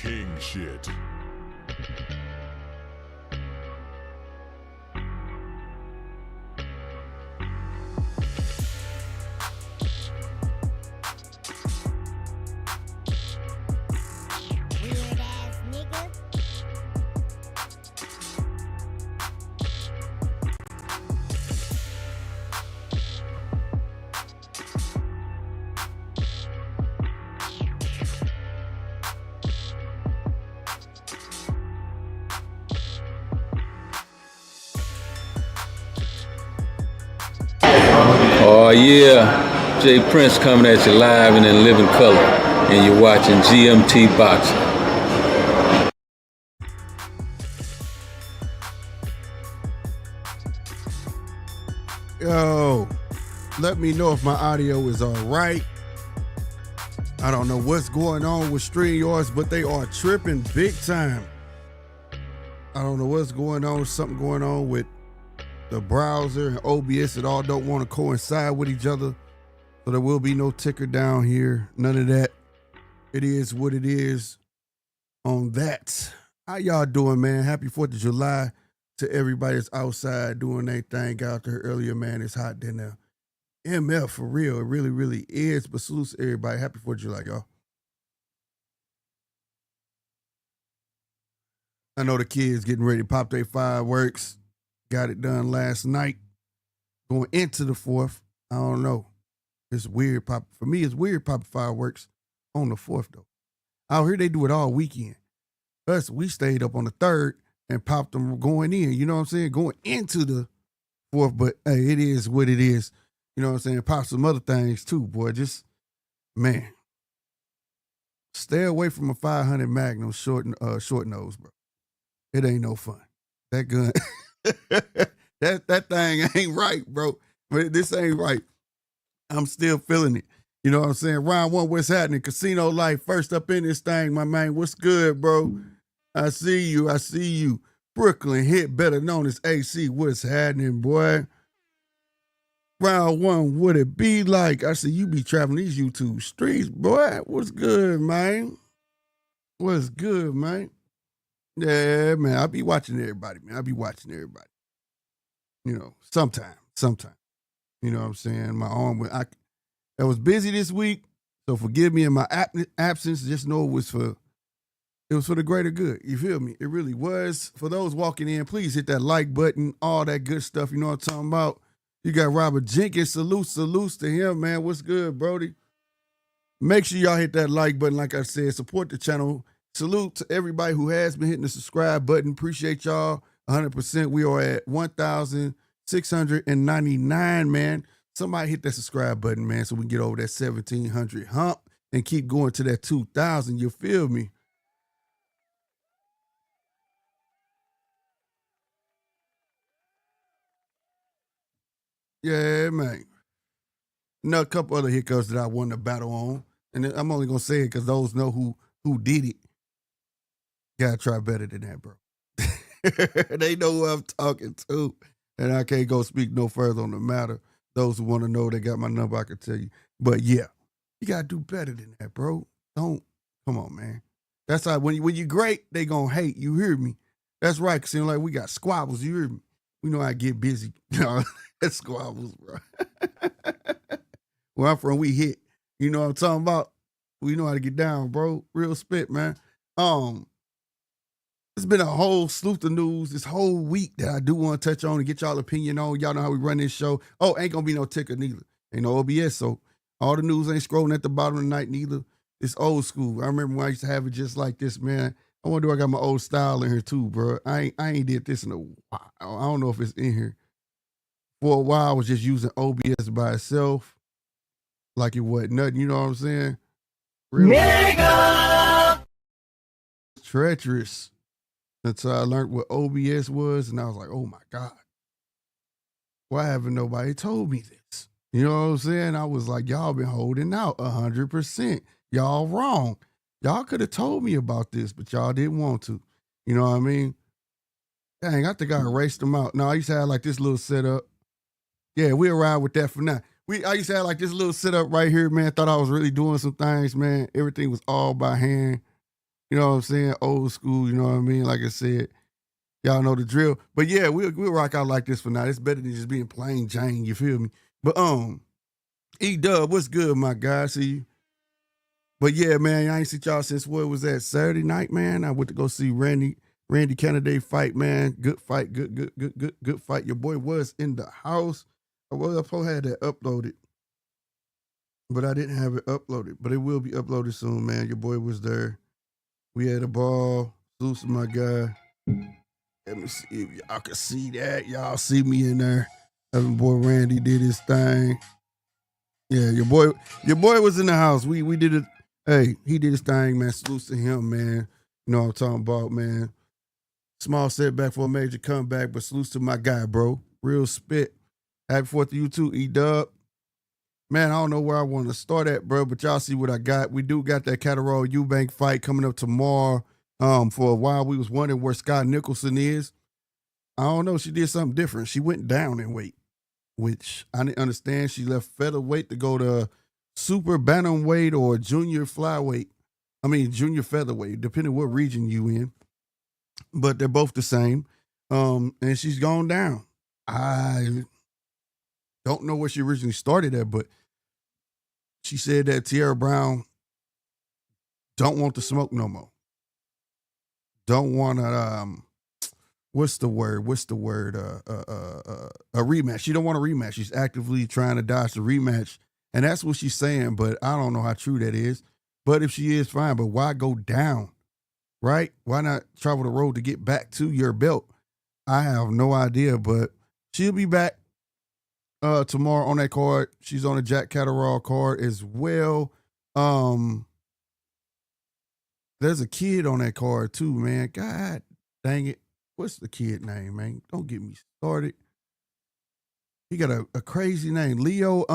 king shit. Weird ass nigga. Oh yeah, Jay Prince coming at you live and in living color, and you're watching GMT Boxing. Yo, let me know if my audio is all right. I don't know what's going on with StreamYards, but they are tripping big time. I don't know what's going on. Something going on with the browser and OBS. It all don't want to coincide with each other. So there will be no ticker down here. None of that. It is what it is on that. How y'all doing, man? Happy 4th of July to everybody that's outside doing their thing. Got out there earlier, man. It's hot than the MF for real. It really, really is. But salute to everybody. Happy 4th of July, y'all. I know the kids getting ready to pop their fireworks. Got it done last night. Going into the 4th. I don't know. It's weird pop. For me, it's weird popping fireworks on the 4th, though. Out here, they do it all weekend. Us, we stayed up on the 3rd and popped them going in. You know what I'm saying? Going into the 4th. But, hey, it is what it is. You know what I'm saying? Pop some other things, too, boy. Just, man. Stay away from a 500 Magnum short nose, bro. It ain't no fun. That gun, that thing ain't right, bro. But this ain't right. I'm still feeling it. You know what I'm saying? Round one, what's happening? Casino Life, first up in this thing, my man. What's good, bro? I see you. I see you. Brooklyn hit, better known as AC. What's happening, boy? Round one, what it be like? I see you be traveling these YouTube streets, boy. What's good, man? What's good, man? Yeah, man. I be watching everybody, man. I be watching everybody. You know, sometime. You know what I'm saying? My arm, I was busy this week, so forgive me in my absence. Just know it was for the greater good. You feel me? It really was. For those walking in, please hit that like button, all that good stuff. You know what I'm talking about? You got Robert Jenkins. Salutes to him, man. What's good, Brody? Make sure y'all hit that like button. Like I said, support the channel. Salute to everybody who has been hitting the subscribe button. Appreciate y'all 100%. We are at 1,699, man. Somebody hit that subscribe button, man, so we can get over that 1,700 hump and keep going to that 2,000. You feel me? Yeah, man. A couple other hiccups that I won the battle on. And I'm only going to say it because those know who did it. Gotta try better than that, bro. They know who I'm talking to. And I can't go speak no further on the matter. Those who want to know, they got my number, I can tell you. But yeah, you gotta do better than that, bro. Come on, man. That's how, when you great, they gonna hate. You hear me? That's right, because like we got squabbles, you hear me? We know how to get busy. That's squabbles, bro. Where I'm from, we hit. You know what I'm talking about? We know how to get down, bro. Real spit, man. It's been a whole slew of news this whole week that I do want to touch on and get y'all opinion on. Y'all know how we run this show. Oh, ain't gonna be no ticker neither. Ain't no OBS, so all the news ain't scrolling at the bottom of the night neither. It's old school. I remember when I used to have it just like this, man. I wonder if I got my old style in here too, bro. I ain't did this in a while. I don't know if it's in here. For a while, I was just using OBS by itself. Like it wasn't nothing, you know what I'm saying? Really Nigga! Treacherous. Until I learned what OBS was, and I was like, oh my God. Why haven't nobody told me this? You know what I'm saying? I was like, y'all been holding out 100%. Y'all wrong. Y'all could have told me about this, but y'all didn't want to. You know what I mean? Dang, I think I erased them out. No, I used to have like this little setup. Yeah, we'll ride with that for now. I used to have like this little setup right here, man. Thought I was really doing some things, man. Everything was all by hand. You know what I'm saying? Old school, you know what I mean? Like I said, y'all know the drill. But yeah, we'll rock out like this for now. It's better than just being plain Jane, you feel me? But E-Dub, what's good, my guy? See you. But yeah, man, I ain't seen y'all since what was that, Saturday night, man? I went to go see Randy Kennedy fight, man. Good fight, good fight. Your boy was in the house. I had that uploaded, but I didn't have it uploaded. But it will be uploaded soon, man. Your boy was there. We had a ball. Zeus, my guy. Let me see if y'all can see that. Y'all see me in there. My boy Randy did his thing. Yeah, your boy was in the house. We did it. Hey, he did his thing, man. Salute to him, man. You know what I'm talking about, man. Small setback for a major comeback, but salute to my guy, bro. Real spit. Happy 4th to you too, E-Dub. Man, I don't know where I want to start at, bro, but y'all see what I got. We do got that Catterall Eubank fight coming up tomorrow. For a while, we was wondering where Scott Nicholson is. I don't know. She did something different. She went down in weight, which I didn't understand. She left featherweight to go to super bantamweight or junior flyweight. Junior featherweight, depending what region you in. But they're both the same. And she's gone down. I don't know where she originally started at, but she said that Tierra Brown don't want to smoke no more. Don't want to, what's the word? A rematch. She don't want a rematch. She's actively trying to dodge the rematch. And that's what she's saying, but I don't know how true that is. But if she is, fine. But why go down, right? Why not travel the road to get back to your belt? I have no idea, but she'll be back tomorrow on that card. She's on the Jack Catterall card as well. There's a kid on that card too, man. God dang it. What's the kid name, man? Don't get me started. He got a crazy name. Leo,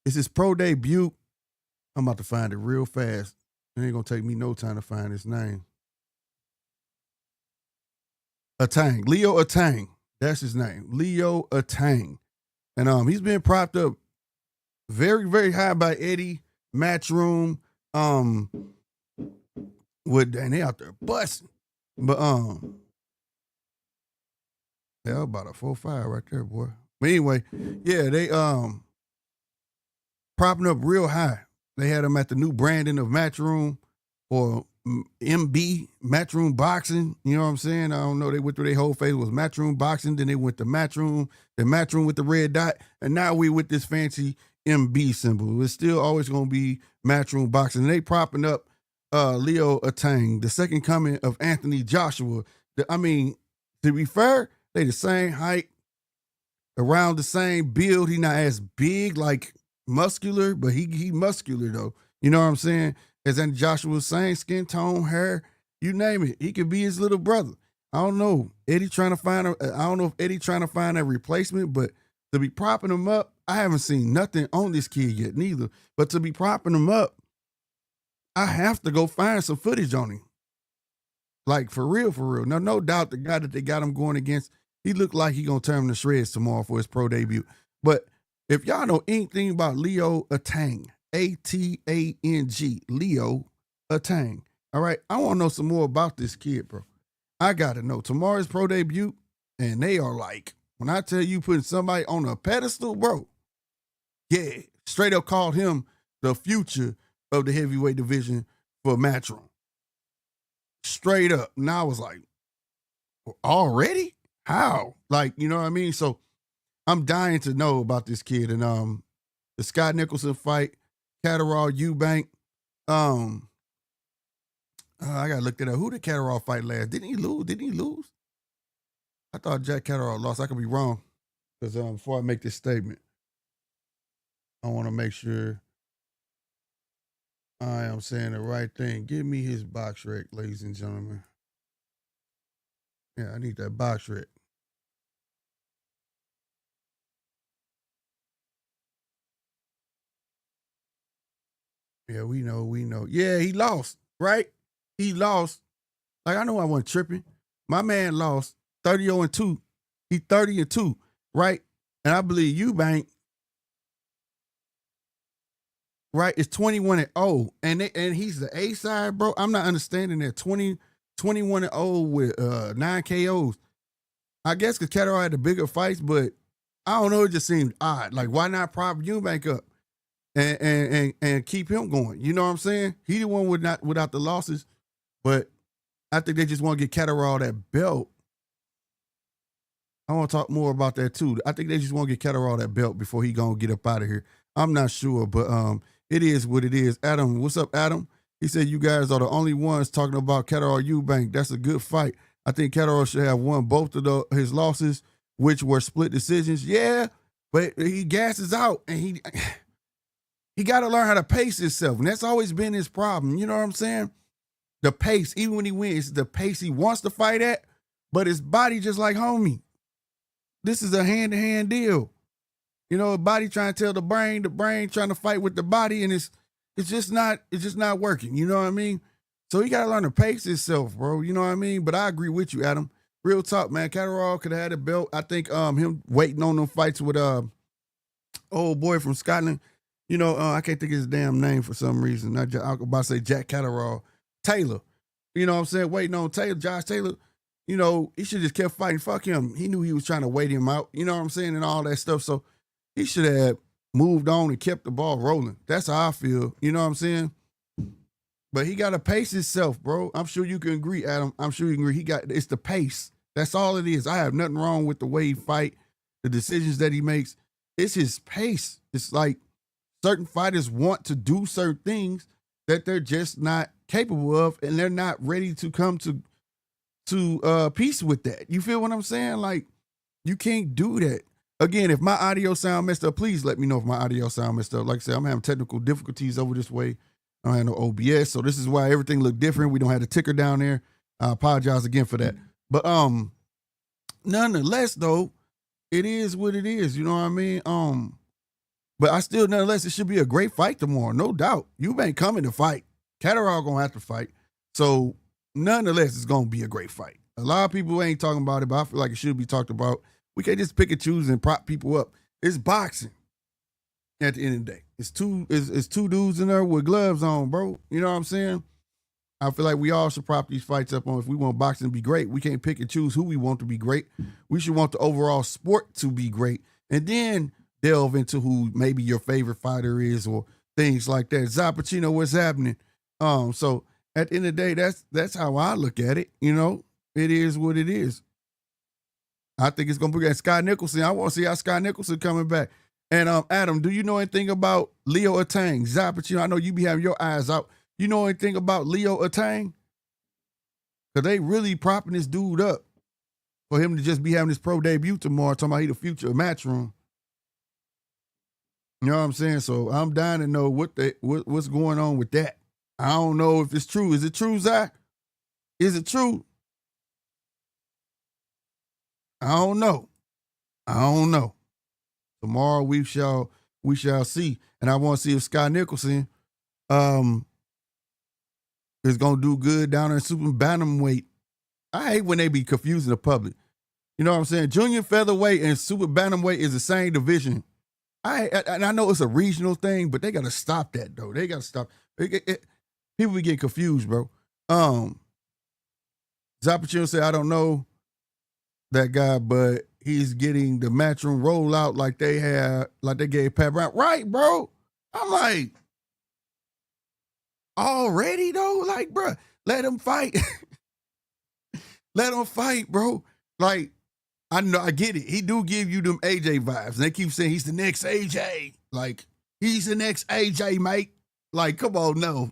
it's his pro debut. I'm about to find it real fast. It ain't gonna take me no time to find his name. Atang. Leo Atang. That's his name. Leo Atang. And he's been propped up very, very high by Eddie, Matchroom. And they out there busting. But yeah, about a 4-5 right there, boy. But anyway, yeah, they propping up real high. They had him at the new branding of Matchroom or MB, Matchroom Boxing. You know what I'm saying? I don't know. They went through their whole phase. It was Matchroom Boxing. Then they went to Matchroom, the Matchroom with the red dot. And now we with this fancy MB symbol. It's still always going to be Matchroom Boxing. And they propping up Leo Atang, the second coming of Anthony Joshua. To be fair, they the same height, around the same build. He not as big, like muscular, but he muscular though. You know what I'm saying? As Anthony Joshua was saying, skin tone, hair, you name it. He could be his little brother. I don't know. I don't know if Eddie trying to find a replacement, but to be propping him up, I haven't seen nothing on this kid yet, neither. But to be propping him up, I have to go find some footage on him. Like, for real, for real. Now, no doubt the guy that they got him going against, he looked like he going to turn him to shreds tomorrow for his pro debut. But if y'all know anything about Leo Atang, A-T-A-N-G, Leo Atang, all right, I want to know some more about this kid, bro. I got to know. Tomorrow's pro debut, and they are like, when I tell you putting somebody on a pedestal, bro, yeah, straight up called him the future of the heavyweight division for Matchroom. Straight up. Now I was like, already? How? Like, you know what I mean? So I'm dying to know about this kid. And the Scott Nicholson fight, Catterall, Eubank. I gotta look that up. Who did Catterall fight last? Didn't he lose? I thought Jack Catterall lost. I could be wrong. Because before I make this statement, I want to make sure I am saying the right thing. Give me his box rec, ladies and gentlemen. Yeah, I need that box rec. Yeah, we know. Yeah, he lost, right? He lost. Like, I know I wasn't tripping. My man lost 30-2. He 30-2, right? And I believe Eubank right? It's 21-0, and he's the A side, bro. I'm not understanding that 21-0 with 9 KOs. I guess because Catterall had the bigger fights, but I don't know. It just seemed odd. Like, why not prop Eubank up and keep him going? You know what I'm saying? He the one without the losses, but I think they just want to get Catterall that belt. I want to talk more about that too. I think they just want to get Catterall that belt before he gonna get up out of here. I'm not sure, but it is what it is. Adam, what's up, Adam? He said you guys are the only ones talking about Catterall Eubank. That's a good fight. I think Catterall should have won both of his losses, which were split decisions. Yeah, but he gasses out, and he got to learn how to pace himself, and that's always been his problem. You know what I'm saying? The pace, even when he wins, the pace he wants to fight at, but his body just like homie. This is a hand-to-hand deal. You know, a body trying to tell the brain trying to fight with the body, and it's just not working. You know what I mean? So he got to learn to pace himself, bro. You know what I mean? But I agree with you, Adam. Real talk, man. Catterall could have had a belt. I think him waiting on them fights with old boy from Scotland. You know, I can't think of his damn name for some reason. I was about to say Jack Catterall. Taylor. You know what I'm saying? Waiting on Taylor, Josh Taylor. You know, he should just kept fighting. Fuck him. He knew he was trying to wait him out. You know what I'm saying? And all that stuff. So he should have moved on and kept the ball rolling. That's how I feel. You know what I'm saying? But he got to pace himself, bro. I'm sure you can agree, Adam. I'm sure you can agree. It's the pace. That's all it is. I have nothing wrong with the way he fight, the decisions that he makes. It's his pace. It's like certain fighters want to do certain things that they're just not capable of, and they're not ready to come to peace with that. You feel what I'm saying? Like, you can't do that. Again, if my audio sound messed up, please let me know if my audio sound messed up. Like I said, I'm having technical difficulties over this way. I don't have no OBS, so this is why everything look different. We don't have the ticker down there. I apologize again for that. But nonetheless, though, it is what it is. You know what I mean? But I still, nonetheless, it should be a great fight tomorrow, no doubt. Eubank coming to fight. Catterall gonna have to fight. So nonetheless, it's gonna be a great fight. A lot of people ain't talking about it, but I feel like it should be talked about. We can't just pick and choose and prop people up. It's boxing. At the end of the day, it's two dudes in there with gloves on, bro. You know what I'm saying? I feel like we all should prop these fights up on. If we want boxing to be great, we can't pick and choose who we want to be great. We should want the overall sport to be great, and then delve into who maybe your favorite fighter is or things like that. Zappuccino, what's happening? So at the end of the day, that's how I look at it. You know, it is what it is. I think it's gonna be at Scott Nicholson. I want to see how Scott Nicholson coming back. And Adam, do you know anything about Leo Atang? Zappuccino, I know you be having your eyes out. You know anything about Leo Atang? Because they really propping this dude up for him to just be having his pro debut tomorrow, talking about he the future of Matchroom. You know what I'm saying? So I'm dying to know what's going on with that. I don't know if it's true. Is it true, Zach? Is it true? I don't know. Tomorrow we shall see. And I want to see if Scott Nicholson is gonna do good down in super bantamweight. I hate when they be confusing the public. You know what I'm saying? Junior featherweight and super bantamweight is the same division. And I know it's a regional thing, but they gotta stop that though. They gotta stop. People be getting confused, bro. Zappuccino said, I don't know that guy, but he's getting the Matchroom rollout like they gave Pat Brown. Right, bro. I'm like, already though? Like, bro, let him fight. Let him fight, bro. Like, I know, I get it. He do give you them AJ vibes. And they keep saying he's the next AJ. Like, he's the next AJ, mate. Like, come on, no.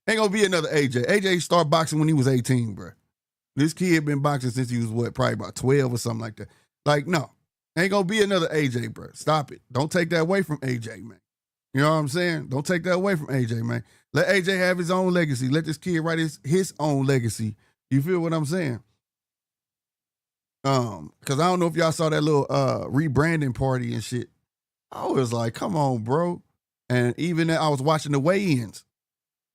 Ain't gonna be another AJ. AJ started boxing when he was 18, bro. This kid been boxing since he was probably about 12 or something like that. Like, no. Ain't gonna be another AJ, bro. Stop it. Don't take that away from AJ, man. You know what I'm saying? Don't take that away from AJ, man. Let AJ have his own legacy. Let this kid write his own legacy. You feel what I'm saying? Because I don't know if y'all saw that little rebranding party and shit. I was like, come on, bro. And even I was watching the weigh-ins,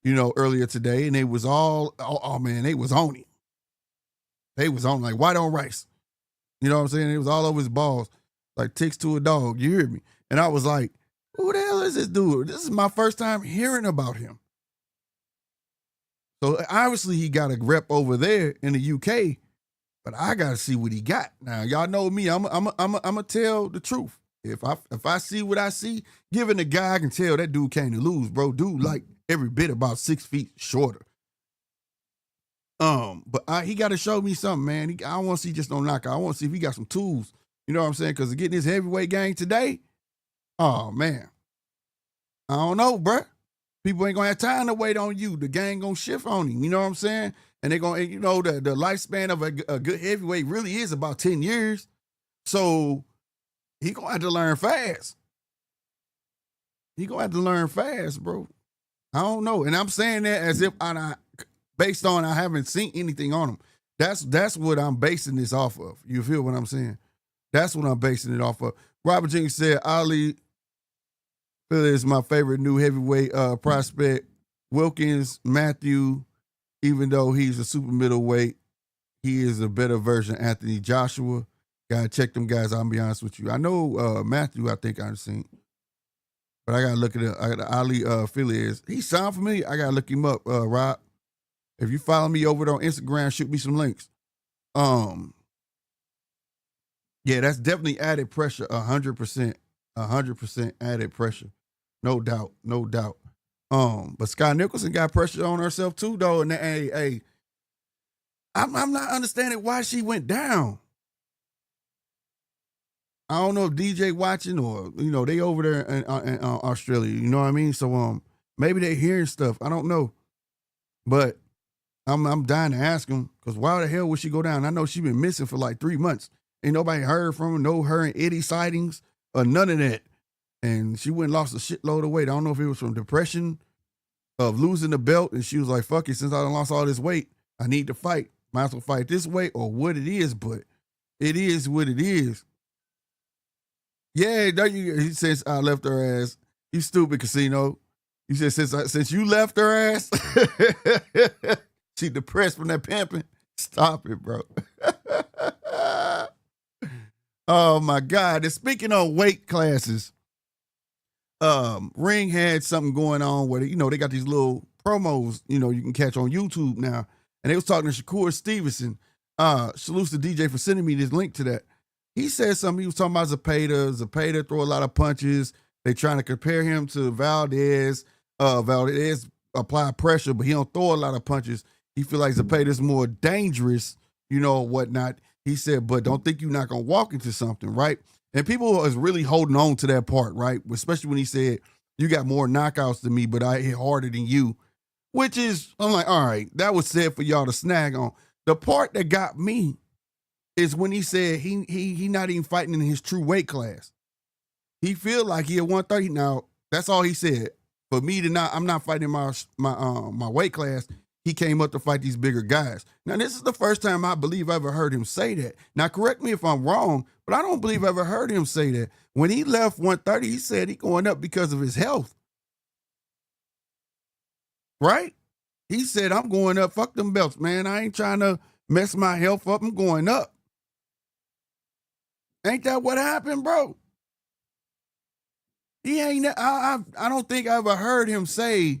you know, earlier today, and they was all, oh man, they was on it. They was on like white on rice. You know what I'm saying? It was all over his balls, like ticks to a dog. You hear me? And I was like, Who the hell is this dude? This is my first time hearing about him. So obviously he got a rep over there in the UK, but I gotta see what he got. Now y'all know me. I'm gonna tell the truth. If I see what I see, given the guy, I can tell that dude came to lose, bro. Dude, like every bit about 6 feet shorter. But he got to show me something, man. I don't want to see just no knockout. I want to see if he got some tools. You know what I'm saying? Because getting this heavyweight gang today, oh man, I don't know, bruh. People ain't gonna have time to wait on you. The gang gonna shift on him. You know what I'm saying? And they're gonna, you know, the lifespan of a good heavyweight really is about 10 years. So he gonna have to learn fast. He gonna have to learn fast, bro. I don't know. And I'm saying that as if based on I haven't seen anything on him. That's what I'm basing this off of. You feel what I'm saying? That's what I'm basing it off of. Robert Jenkins said, Ali Philly is my favorite new heavyweight prospect. Wilkins, Matthew, even though he's a super middleweight, he is a better version of Anthony Joshua. Gotta check them guys out, I'll be honest with you. I know Matthew, I think I've seen. But I gotta look at it. I got Ali Philly. He sound familiar. I gotta look him up, Rob. If you follow me over there on Instagram, shoot me some links. Yeah, that's definitely added pressure, 100%. 100% added pressure. No doubt, no doubt. But Scott Nicholson got pressure on herself too, though. And hey, I'm not understanding why she went down. I don't know if DJ watching or, you know, they over there in Australia, you know what I mean? So maybe they hearing stuff. I don't know. But I'm dying to ask him, because why the hell would she go down? I know she been missing for like 3 months. Ain't nobody heard from her, no her and Eddie sightings or none of that. And she went and lost a shitload of weight. I don't know if it was from depression of losing the belt, and she was like, fuck it, since I done lost all this weight, I need to fight. Might as well fight this way, or what it is, but it is what it is. Yeah, he says I left her ass. You stupid, Casino. He said since you left her ass, she depressed from that pimping. Stop it, bro. Oh my God. And speaking of weight classes, Ring had something going on where, you know, they got these little promos, you know, you can catch on YouTube now. And they was talking to Shakur Stevenson. Salute to DJ for sending me this link to that. He said something. He was talking about Zepeda. Zepeda throw a lot of punches. They trying to compare him to Valdez. Valdez apply pressure, but he don't throw a lot of punches. He feel like Zepeda's more dangerous, you know, whatnot. He said, but don't think you're not going to walk into something, right? And people is really holding on to that part, right? Especially when he said, you got more knockouts than me, but I hit harder than you. Which is, I'm like, all right, that was said for y'all to snag on. The part that got me is when he said he not even fighting in his true weight class. He feel like he at 130 now. That's all he said. For me to I'm not fighting my weight class. He came up to fight these bigger guys. Now, this is the first time I believe I ever heard him say that. Now, correct me if I'm wrong, but I don't believe I ever heard him say that. When he left 130, he said he going up because of his health. Right? He said, I'm going up. Fuck them belts, man. I ain't trying to mess my health up. I'm going up. Ain't that what happened, bro? He ain't. I don't think I ever heard him say.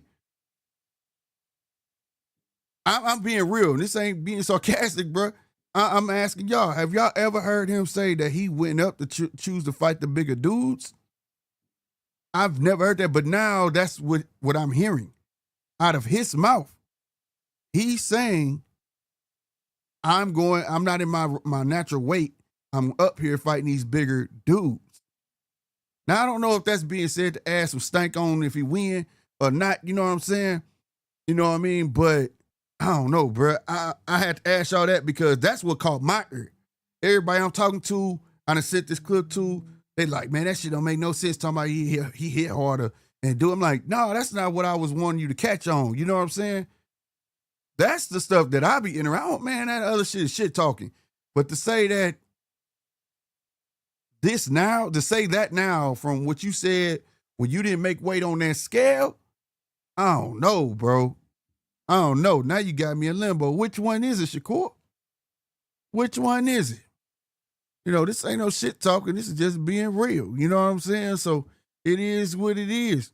I'm being real. This ain't being sarcastic, bro. I'm asking y'all. Have y'all ever heard him say that he went up to choose to fight the bigger dudes? I've never heard that, but now that's what I'm hearing out of his mouth. He's saying, I'm not in my natural weight. I'm up here fighting these bigger dudes. Now, I don't know if that's being said to add some stank on if he win or not. You know what I'm saying? You know what I mean? But I don't know, bro. I had to ask y'all that because that's what caught my ear. Everybody I'm talking to, I done sent this clip to, they like, man, that shit don't make no sense talking about he hit harder and do. I'm like, no, that's not what I was wanting you to catch on. You know what I'm saying? That's the stuff that I be in around. Man, that other shit is shit talking. But to say that that now from what you said when you didn't make weight on that scale, I don't know, bro. I don't know. Now you got me in limbo. Which one is it, Shakur? Which one is it? You know, this ain't no shit talking. This is just being real. You know what I'm saying? So It is what it is.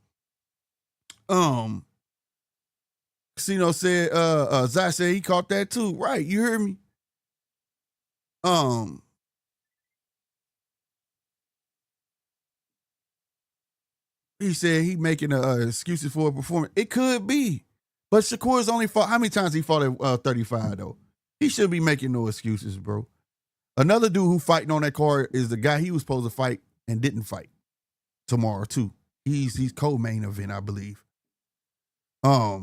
Casino said, Zai said he caught that too. Right, you heard me? He said he making excuses for a performance. It could be. But Shakur's only fought, how many times he fought at 35 though? He should be making no excuses, bro. Another dude who fighting on that card is the guy he was supposed to fight and didn't fight tomorrow too. He's co-main event, I believe. What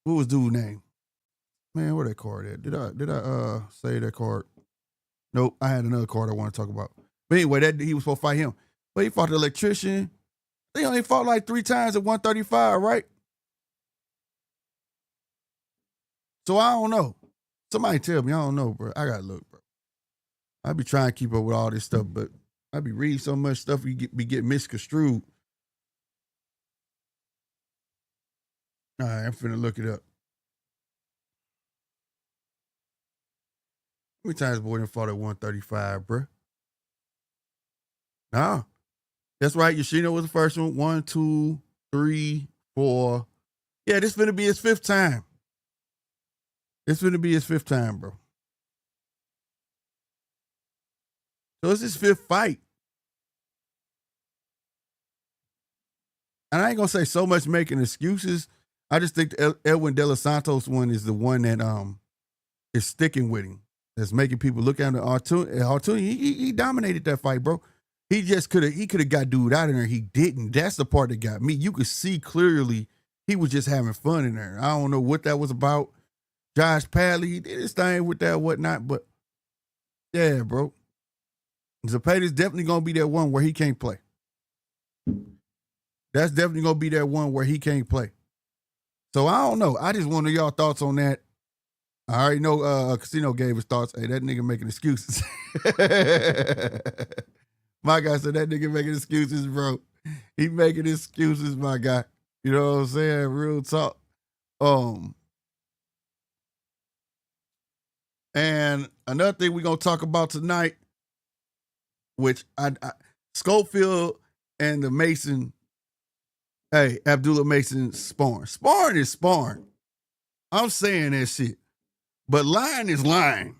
was dude's name? Man, where that card at? Did I say that card? Nope, I had another card I want to talk about. But anyway, that he was supposed to fight him. But he fought the electrician. They only fought like 3 times at 135, right? So I don't know. Somebody tell me. I don't know, bro. I gotta look, bro. I be trying to keep up with all this stuff, but I be reading so much stuff be getting misconstrued. All right, I'm finna look it up. How many times boy done fought at 135, bro? Nah. That's right. Yoshino was the first one. 1, 2, 3, 4. Yeah, this finna be his 5th time. It's finna be his 5th time, bro. So it's his 5th fight. And I ain't gonna say so much making excuses. I just think the Edwin De Los Santos one is the one that is sticking with him. That's making people look at him. Artuni, he dominated that fight, bro. He could have got dude out in there. He didn't. That's the part that got me. You could see clearly he was just having fun in there. I don't know what that was about. Josh Padley, he did his thing with that, whatnot, but yeah, bro. Zapater's definitely gonna be that one where he can't play. That's definitely gonna be that one where he can't play. So I don't know. I just want to know y'all thoughts on that. I already know Casino gave his thoughts. Hey, that nigga making excuses. My guy said that nigga making excuses, bro. He making excuses, my guy. You know what I'm saying? Real talk. And another thing we're gonna talk about tonight, which I Schofield and the Mason, hey, Abdullah Mason sparring. Sparring is sparring. I'm saying that shit. But lying is lying.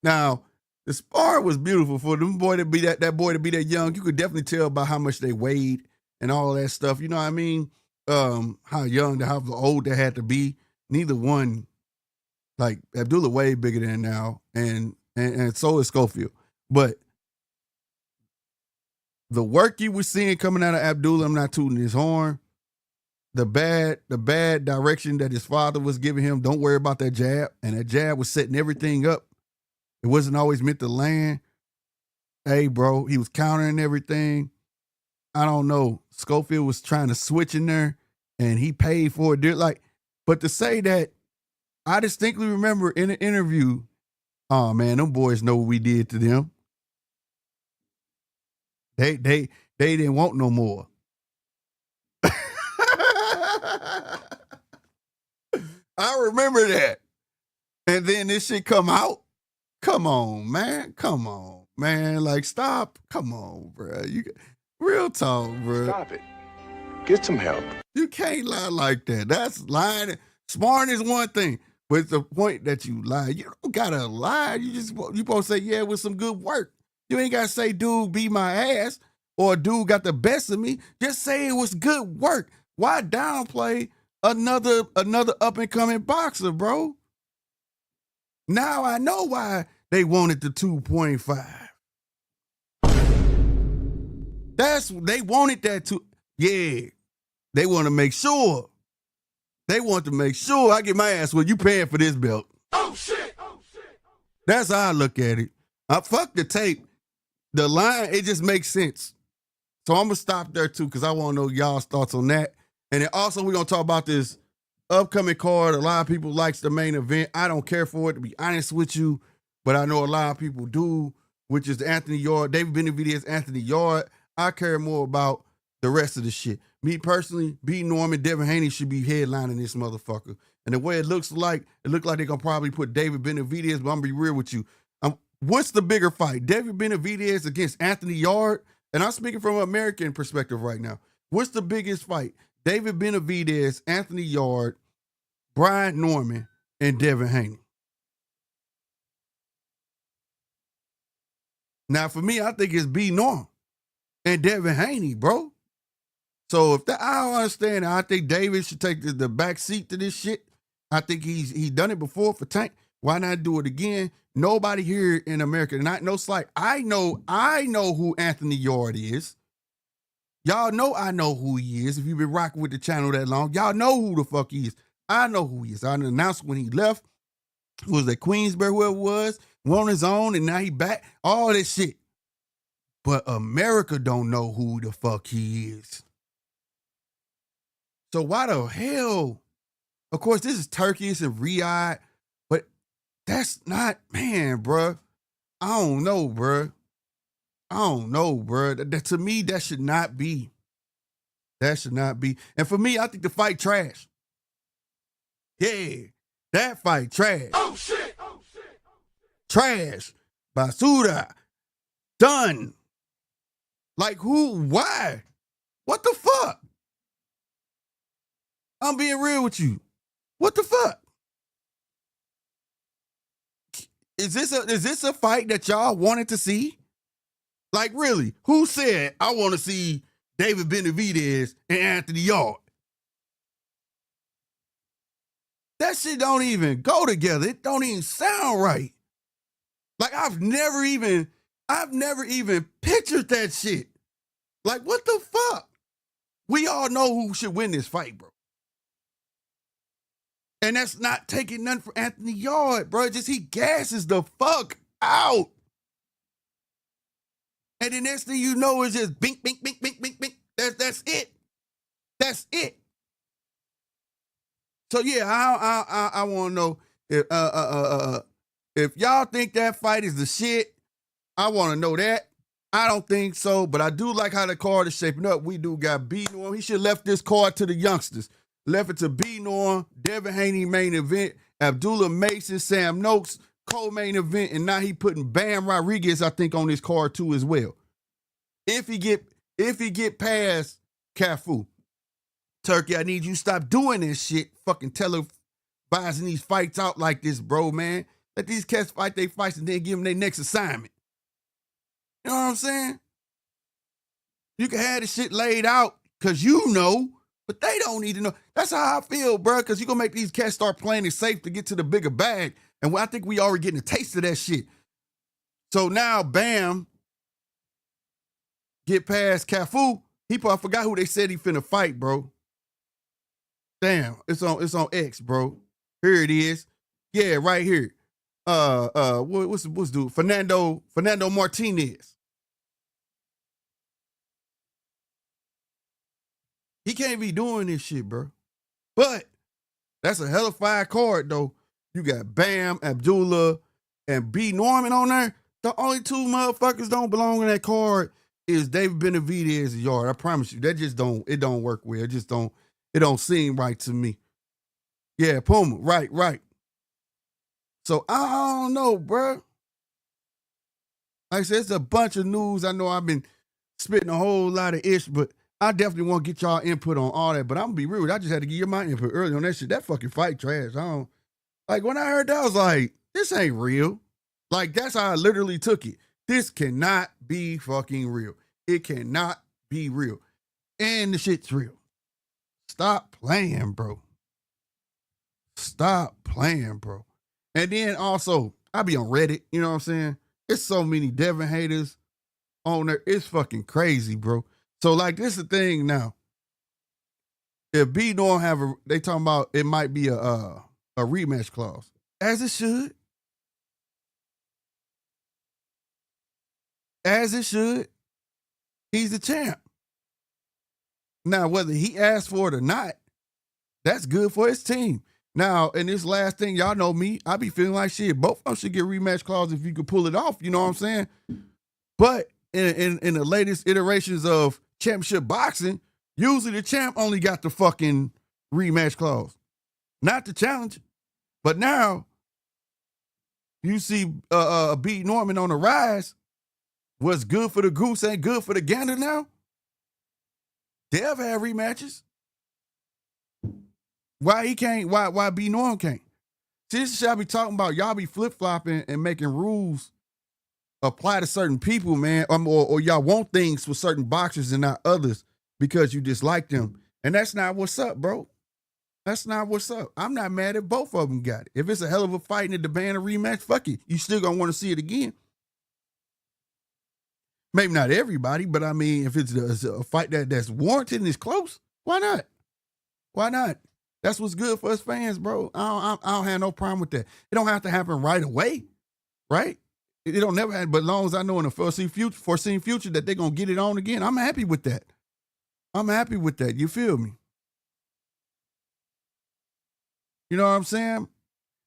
Now, the spar was beautiful for them boy to be that boy to be that young. You could definitely tell by how much they weighed and all that stuff. You know what I mean? How young, how old they had to be. Neither one, like Abdullah way bigger than now, and so is Schofield. But the work you were seeing coming out of Abdullah, I'm not tooting his horn. The bad direction that his father was giving him, don't worry about that jab. And that jab was setting everything up. It wasn't always meant to land. Hey, bro, he was countering everything. I don't know. Schofield was trying to switch in there, and he paid for it. But to say that, I distinctly remember in an interview, oh man, them boys know what we did to them. They didn't want no more. I remember that. And then this shit come out. Come on, man. Come on, man. Like, stop. Come on, bro. Real talk, bro. Stop it. Get some help. You can't lie like that. That's lying. Sparring is one thing, but it's the point that you lie. You don't gotta lie. You supposed to say, yeah, it was some good work. You ain't gotta say, dude, beat my ass, or dude got the best of me. Just say it was good work. Why downplay another up and coming boxer, bro? Now I know why they wanted the 2.5. They wanted that too. Yeah. They want to make sure. They want to make sure I get my ass where you paying for this belt. Oh shit! Oh shit! That's how I look at it. Fuck the tape. The line, it just makes sense. So I'm gonna stop there too, because I want to know y'all's thoughts on that. And then also we're gonna talk about this upcoming card. A lot of people likes the main event. I don't care for it, to be honest with you, but I know a lot of people do, which is Anthony Yard. David Benavidez, Anthony Yard. I care more about the rest of the shit. Me personally, B. Norman, Devin Haney should be headlining this motherfucker. And the way it looks like they're gonna probably put David Benavidez, but I'm gonna be real with you. What's the bigger fight? David Benavidez against Anthony Yard? and I'm speaking from an American perspective right now. What's the biggest fight? David Benavidez, Anthony Yard, Brian Norman, and Devin Haney. Now, for me, I think it's B. Norm and Devin Haney, bro. So if that, I don't understand. I think David should take the back seat to this shit. I think he's done it before for Tank. Why not do it again? Nobody here in America, not no slight. I know who Anthony Yard is. Y'all know I know who he is. If you've been rocking with the channel that long, y'all know who the fuck he is. I know who he is. I announced when he left, was at Queensbury, whoever it was, went on his own, and now he back. All this shit. But America don't know who the fuck he is. So why the hell? Of course, this is Turkey, it's in Riyadh, but that's not, man, bruh. I don't know, bruh. To me, that should not be. That should not be. And for me, I think the fight trash. Yeah, that fight trash. Oh shit! Oh shit! Trash. Basura. Done. Like who? Why? What the fuck? I'm being real with you. What the fuck? Is this a fight that y'all wanted to see? Like really? Who said I want to see David Benavidez and Anthony Yard? That shit don't even go together. It don't even sound right. Like I've never even pictured that shit. Like what the fuck? We all know who should win this fight, bro. And that's not taking nothing from Anthony Yard, bro. Just he gasses the fuck out. And the next thing you know is just bink, bink, bink, bink, bink, bink. That's it. That's it. So yeah, I want to know if y'all think that fight is the shit. I want to know that. I don't think so, but I do like how the card is shaping up. We do got B Norm. He should have left this card to the youngsters. Left it to B Norm, Devin Haney main event, Abdullah Mason, Sam Noakes, co-main event, and now he putting Bam Rodriguez, I think, on this card too as well. If he get past Cafu. Turkey, I need you to stop doing this shit. Fucking televising these fights out like this, bro, man. Let these cats fight their fights and then give them their next assignment. You know what I'm saying? You can have the shit laid out because you know, but they don't need to know. That's how I feel, bro, because you're going to make these cats start playing it safe to get to the bigger bag. And I think we already getting a taste of that shit. So now, Bam, get past Cafu. He probably forgot who they said he finna fight, bro. Damn, it's on X, bro. Here it is. Yeah, right here. What's dude? Fernando Martinez. He can't be doing this shit, bro. But that's a hell of a fire card, though. You got Bam, Abdullah, and B Norman on there. The only two motherfuckers don't belong in that card is David Benavidez and Yard. I promise you, that just don't work well. It don't seem right to me. Yeah, Puma, right. So I don't know, bro. Like I said, it's a bunch of news. I know I've been spitting a whole lot of ish, but I definitely want to get y'all input on all that. But I'm gonna be real. I just had to give you my input early on that shit. That fucking fight trash. Like when I heard that, I was like, this ain't real. Like that's how I literally took it. This cannot be fucking real. It cannot be real. And the shit's real. Stop playing, bro. Stop playing, bro. And then also, I be on Reddit, you know what I'm saying? It's so many Devin haters on there. It's fucking crazy, bro. So, like, this is the thing now. If B don't they talking about it might be a rematch clause. As it should. As it should. He's the champ. Now, whether he asked for it or not, that's good for his team. Now, in this last thing, y'all know me, I be feeling like shit. Both of them should get rematch clause if you could pull it off, you know what I'm saying? But in the latest iterations of championship boxing, usually the champ only got the fucking rematch clause, not the challenge. But now, you see B Norman on the rise, What's good for the goose ain't good for the gander now? Dev had rematches. Why he can't? Why B Norm can't? See, this is shit I be talking about. Y'all be flip-flopping and making rules apply to certain people, man. Or y'all want things for certain boxers and not others because you dislike them. And that's not what's up, bro. That's not what's up. I'm not mad if both of them got it. If it's a hell of a fight and it demand a rematch, fuck it. You still gonna want to see it again. Maybe not everybody, but I mean, if it's a fight that's warranted and is close, why not? Why not? That's what's good for us fans, bro. I don't have no problem with that. It don't have to happen right away, right? It don't never happen, but as long as I know in the foreseen future that they're going to get it on again, I'm happy with that. I'm happy with that. You feel me? You know what I'm saying?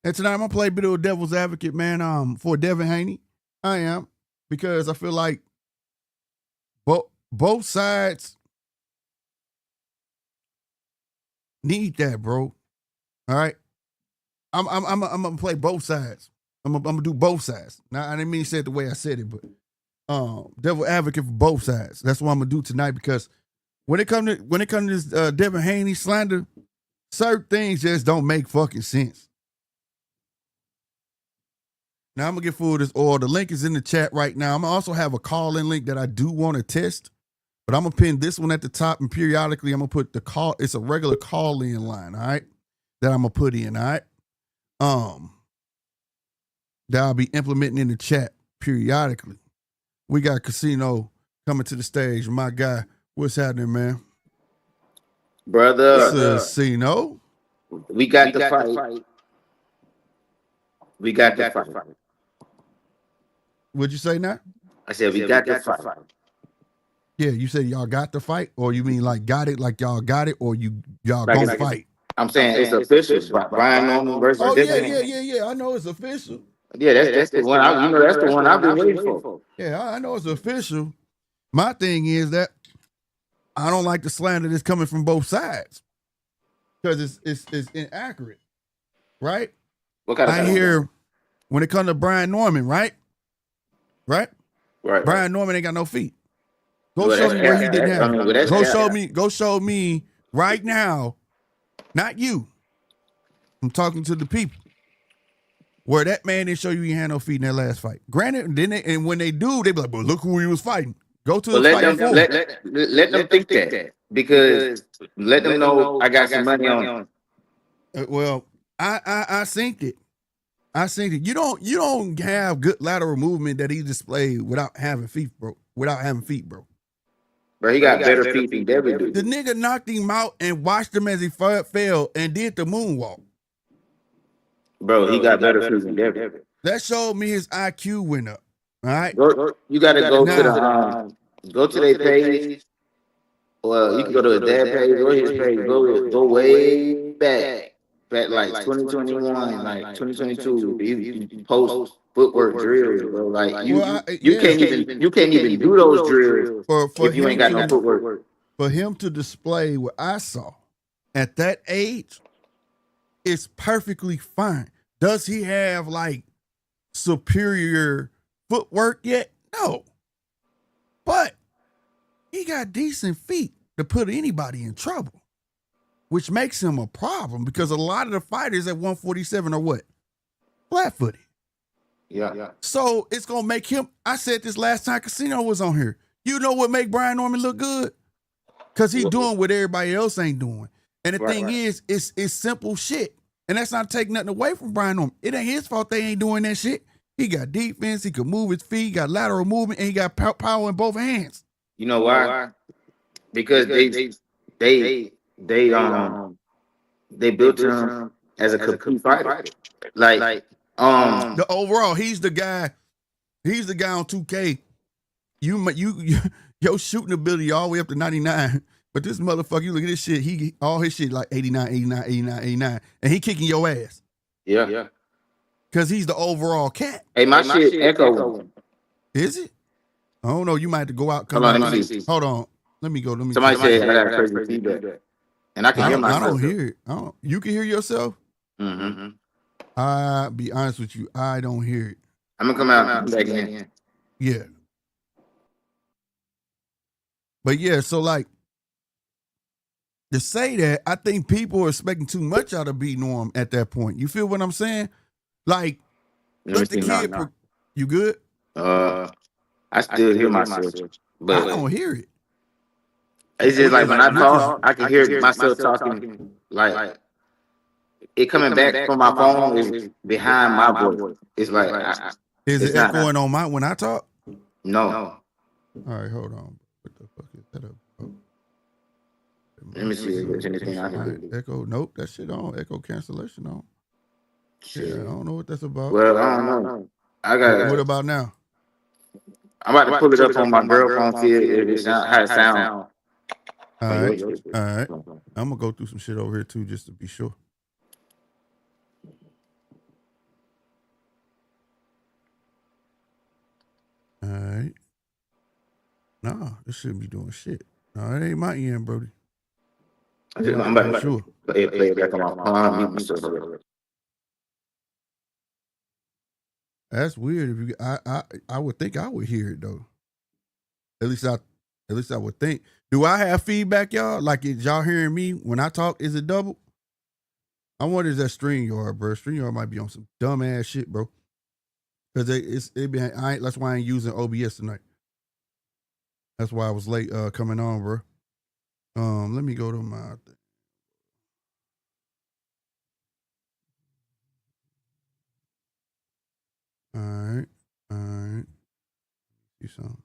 And tonight I'm going to play a bit of a devil's advocate, man, for Devin Haney. I am, because I feel like both sides need that, bro. All right, I'm gonna play both sides. I'm gonna do both sides. Now I didn't mean to say it the way I said it, but devil advocate for both sides. That's what I'm gonna do tonight, because when it comes to this Devin Haney slander, certain things just don't make fucking sense. Now I'm gonna get full of this oil. The link is in the chat right now. I'm gonna also have a call-in link that I do want to test. But I'm gonna pin this one at the top, and periodically I'm gonna put the call. It's a regular call-in line, all right, that I'm gonna put in, all right. That I'll be implementing in the chat periodically. We got Casino coming to the stage. My guy, what's happening, man? Brother, Casino. we got the fight. We got the fight. What'd you say now? I said we got the fight. Yeah, you said y'all got the fight, or you mean like got it, like y'all got it, or y'all Like gonna fight? I'm saying it's official. Brian Norman versus Yeah. I know it's official. Yeah, that's the one. That's the one I've been waiting for. Yeah, I know it's official. My thing is that I don't like the slander that's coming from both sides, because it's inaccurate, right? What kind of I hear when it comes to Brian Norman, right? Brian Norman ain't got no feet. Go show me where he didn't have it. Go show me right now, not you. I'm talking to the people. Where that man didn't show you he had no feet in that last fight. Granted, and when they do, they be like, but look who he was fighting. Go to the fight before. Let them think that, because let them know I got some money on it. Well, I synced it. You don't have good lateral movement that he displayed without having feet, bro. Bro, he got better feet than Devin do. The nigga knocked him out and watched him as he fell and did the moonwalk. Bro, he got better feet than Devin. That showed me his IQ went up. All right. You gotta go to their page. Well, you can go to his dad page or his page. Go way back like 2021, like 2022. You post footwork drills, bro. Like you can't even do those drills if you ain't got no footwork. For him to display what I saw at that age, it's perfectly fine. Does he have like superior footwork yet? No. But he got decent feet to put anybody in trouble, which makes him a problem, because a lot of the fighters at 147 are what? Flat-footed. Yeah. So it's going to make him, I said this last time Casino was on here, you know what make Brian Norman look good? Because he's doing what everybody else ain't doing. And the thing is, it's simple shit. And that's not taking nothing away from Brian Norman. It ain't his fault they ain't doing that shit. He got defense, he could move his feet, he got lateral movement, and he got power in both hands. You know why? Because they built him as a complete fighter. Like the overall, he's the guy on 2K. Your shooting ability all the way up to 99. But this motherfucker, you look at this shit, all his shit like 89, and he kicking your ass. Yeah. Because he's the overall cat. Hey, my shit echoing. Is it? I don't know. You might have to go out. Hold on, let me see. Hold on. Let me go. Somebody said I got crazy feedback. And I can hear myself. I don't hear it. You can hear yourself? Mm-hmm. I'll be honest with you. I don't hear it. I'm going to come out and back in. Yeah. But yeah, so like to say that, I think people are expecting too much out of B Norm at that point. You feel what I'm saying? Like, let the kid. You good? I still hear myself, but I don't hear it. it's just like when I talk, I can hear myself talking. Like it coming back from my phone is behind my voice. It's like Is it's it not echoing on my when I talk? no. All right, hold on. What the fuck is that up? Oh. Let me see if there's anything I can do. Echo, nope, that shit on. Echo cancellation on. Shit. Yeah, I don't know what that's about. Well, I don't know. I got. What about now? I'm about to pull it up on my girl phone, see if it sound how it sound. All right, all right. I'm gonna go through some shit over here too, just to be sure. All right. Nah, this shouldn't be doing shit. No, it ain't my end, Brody. I'm about to play it back on my phone. That's weird. If you, I would think I would hear it though. At least I would think. Do I have feedback, y'all? Like, is y'all hearing me when I talk? Is it double? I wonder is that StreamYard, bro. StreamYard might be on some dumb ass shit, bro. Cause that's why I ain't using OBS tonight. That's why I was late coming on, bro. Let me go to my thing. All right. See something.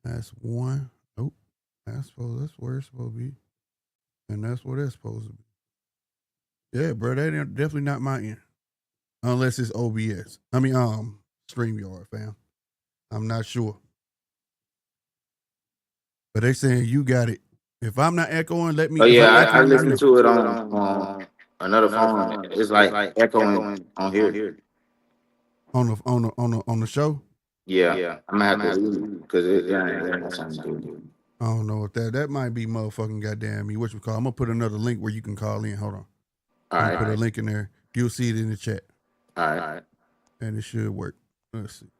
That's one. Nope. That's where it's supposed to be. And that's what it's supposed to be. Yeah, bro, that ain't definitely not my end. Unless it's OBS. I mean, StreamYard, fam. I'm not sure. But they saying you got it. If I'm not echoing, let me. Oh yeah, I listened to it on another phone. It's like echoing on here. On the show? Yeah. I'm gonna have to leave because it ain't something to do. I don't know if that might be motherfucking goddamn me. What you call? I'm gonna put another link where you can call in. Hold on. I'm gonna put a link in there. You'll see it in the chat. All right. And it should work. Let's see.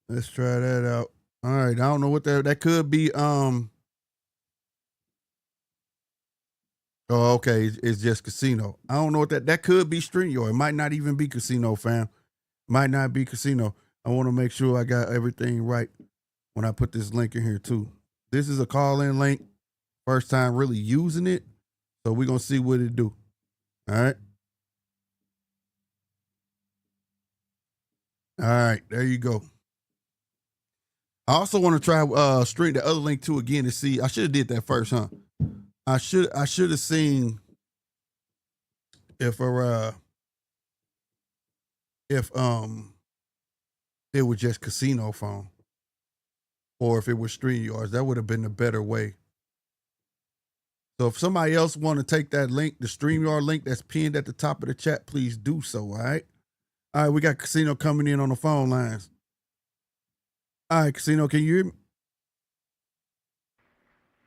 Let's try that out. All right. I don't know what that could be. Oh, okay. It's just casino. I don't know what that could be StreamYard. It might not even be casino, fam. Might not be casino. I want to make sure I got everything right when I put this link in here too. This is a call-in link. First time really using it. So we're going to see what it do. All right. All right. There you go. I also want to try string the other link too again to see. I should have did that first, huh? I should have seen if it was just casino phone or if it was StreamYards. That would have been a better way. So if somebody else want to take that link, the StreamYard link that's pinned at the top of the chat, please do so. All right. All right. We got Casino coming in on the phone lines. All right, Casino, can you hear me?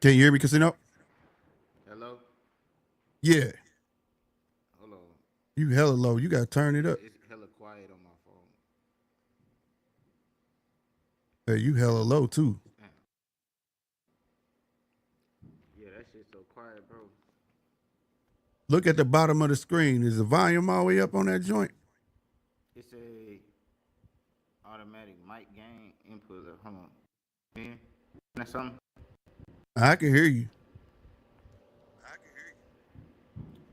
Can you hear me, Casino? Hello? Yeah. Hello. You hella low. You got to turn it up. It's hella quiet on my phone. Hey, you hella low, too. Yeah, that shit's so quiet, bro. Look at the bottom of the screen. Is the volume all the way up on that joint? It's a automatic mic gain input. Hold on. Man, that's something? I can hear you.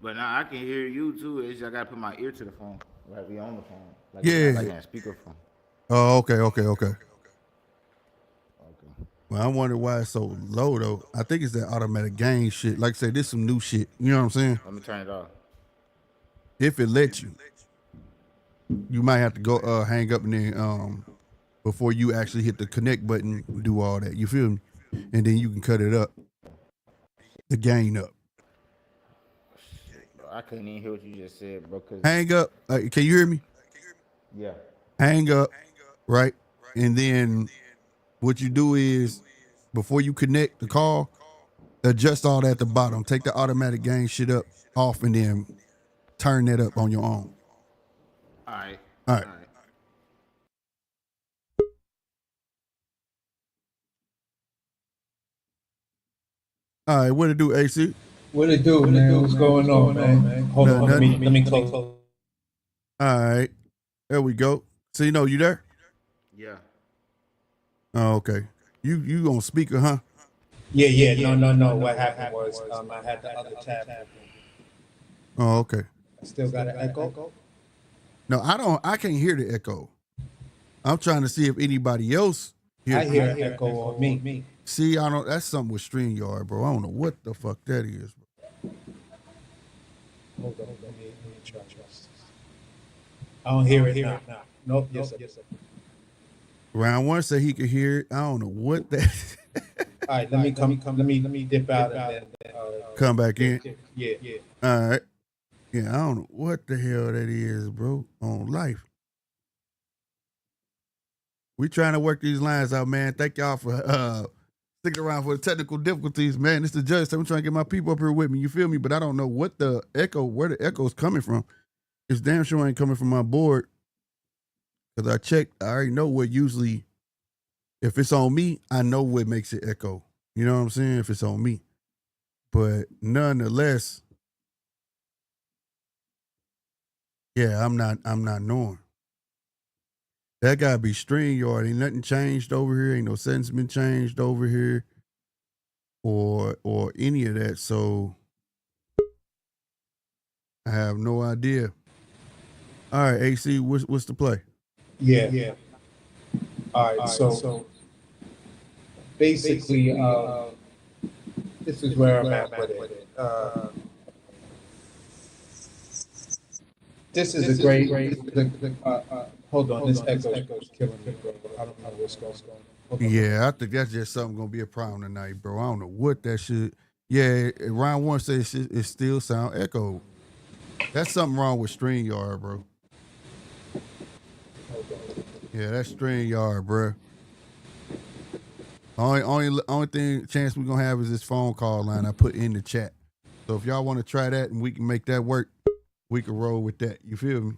But now I can hear you too. It's just I gotta put my ear to the phone. Like we on the phone. Like Yeah. like a speakerphone. Oh, okay. Well, I wonder why it's so low, though. I think it's that automatic gain shit. Like I said, this some new shit. You know what I'm saying? Let me turn it off. If it lets you. You might have to go hang up and then before you actually hit the connect button, do all that. You feel me? And then you can cut it up. The gain up. Bro, I couldn't even hear what you just said, bro. Hang up. Can you hear me? Yeah. Hang up, right? And then what you do is before you connect the call, adjust all that at the bottom. Take the automatic gain shit up off and then turn that up on your own. All right. All right. All right, what it do, AC? What it do, man? What's going on, man? Hold on, let me close. All right, there we go. C-No, you there? Yeah. Oh, okay. You on speaker, huh? Yeah. No. What happened was I had the other tab open. Oh, okay. I still got an echo. No, I can't hear the echo. I'm trying to see if anybody else I hear an echo on me. See, I don't. That's something with StreamYard, bro. I don't know what the fuck that is. Hold on, let me try. I don't hear it now. Nope. Yes, sir. Round one said he could hear it. I don't know what that. All right, let me dip out and then come back in. Yeah. All right. Yeah, I don't know what the hell that is, bro. On life. We trying to work these lines out, man. Thank y'all for sticking around for the technical difficulties, man. It's the judge. So I'm trying to get my people up here with me. You feel me? But I don't know what the echo, where the echo's coming from. It's damn sure ain't coming from my board. Because I checked, I already know what usually, if it's on me, I know what makes it echo. You know what I'm saying? If it's on me. But nonetheless, yeah, I'm not knowing. That gotta be StreamYard. Ain't nothing changed over here. Ain't no settings been changed over here. Or any of that. So I have no idea. All right, AC, what's the play? Yeah. All right, so basically, this is where I'm at with it. This is a great. Hold on, this echo's killing me, bro. I don't know what's going on. Yeah, I think that's just something gonna be a problem tonight, bro. I don't know what that should. Yeah, round one says it still sound echoed. That's something wrong with StreamYard, bro. Yeah, that's StreamYard, bro. Only thing chance we're gonna have is this phone call line I put in the chat. So if y'all want to try that and we can make that work, we can roll with that. You feel me?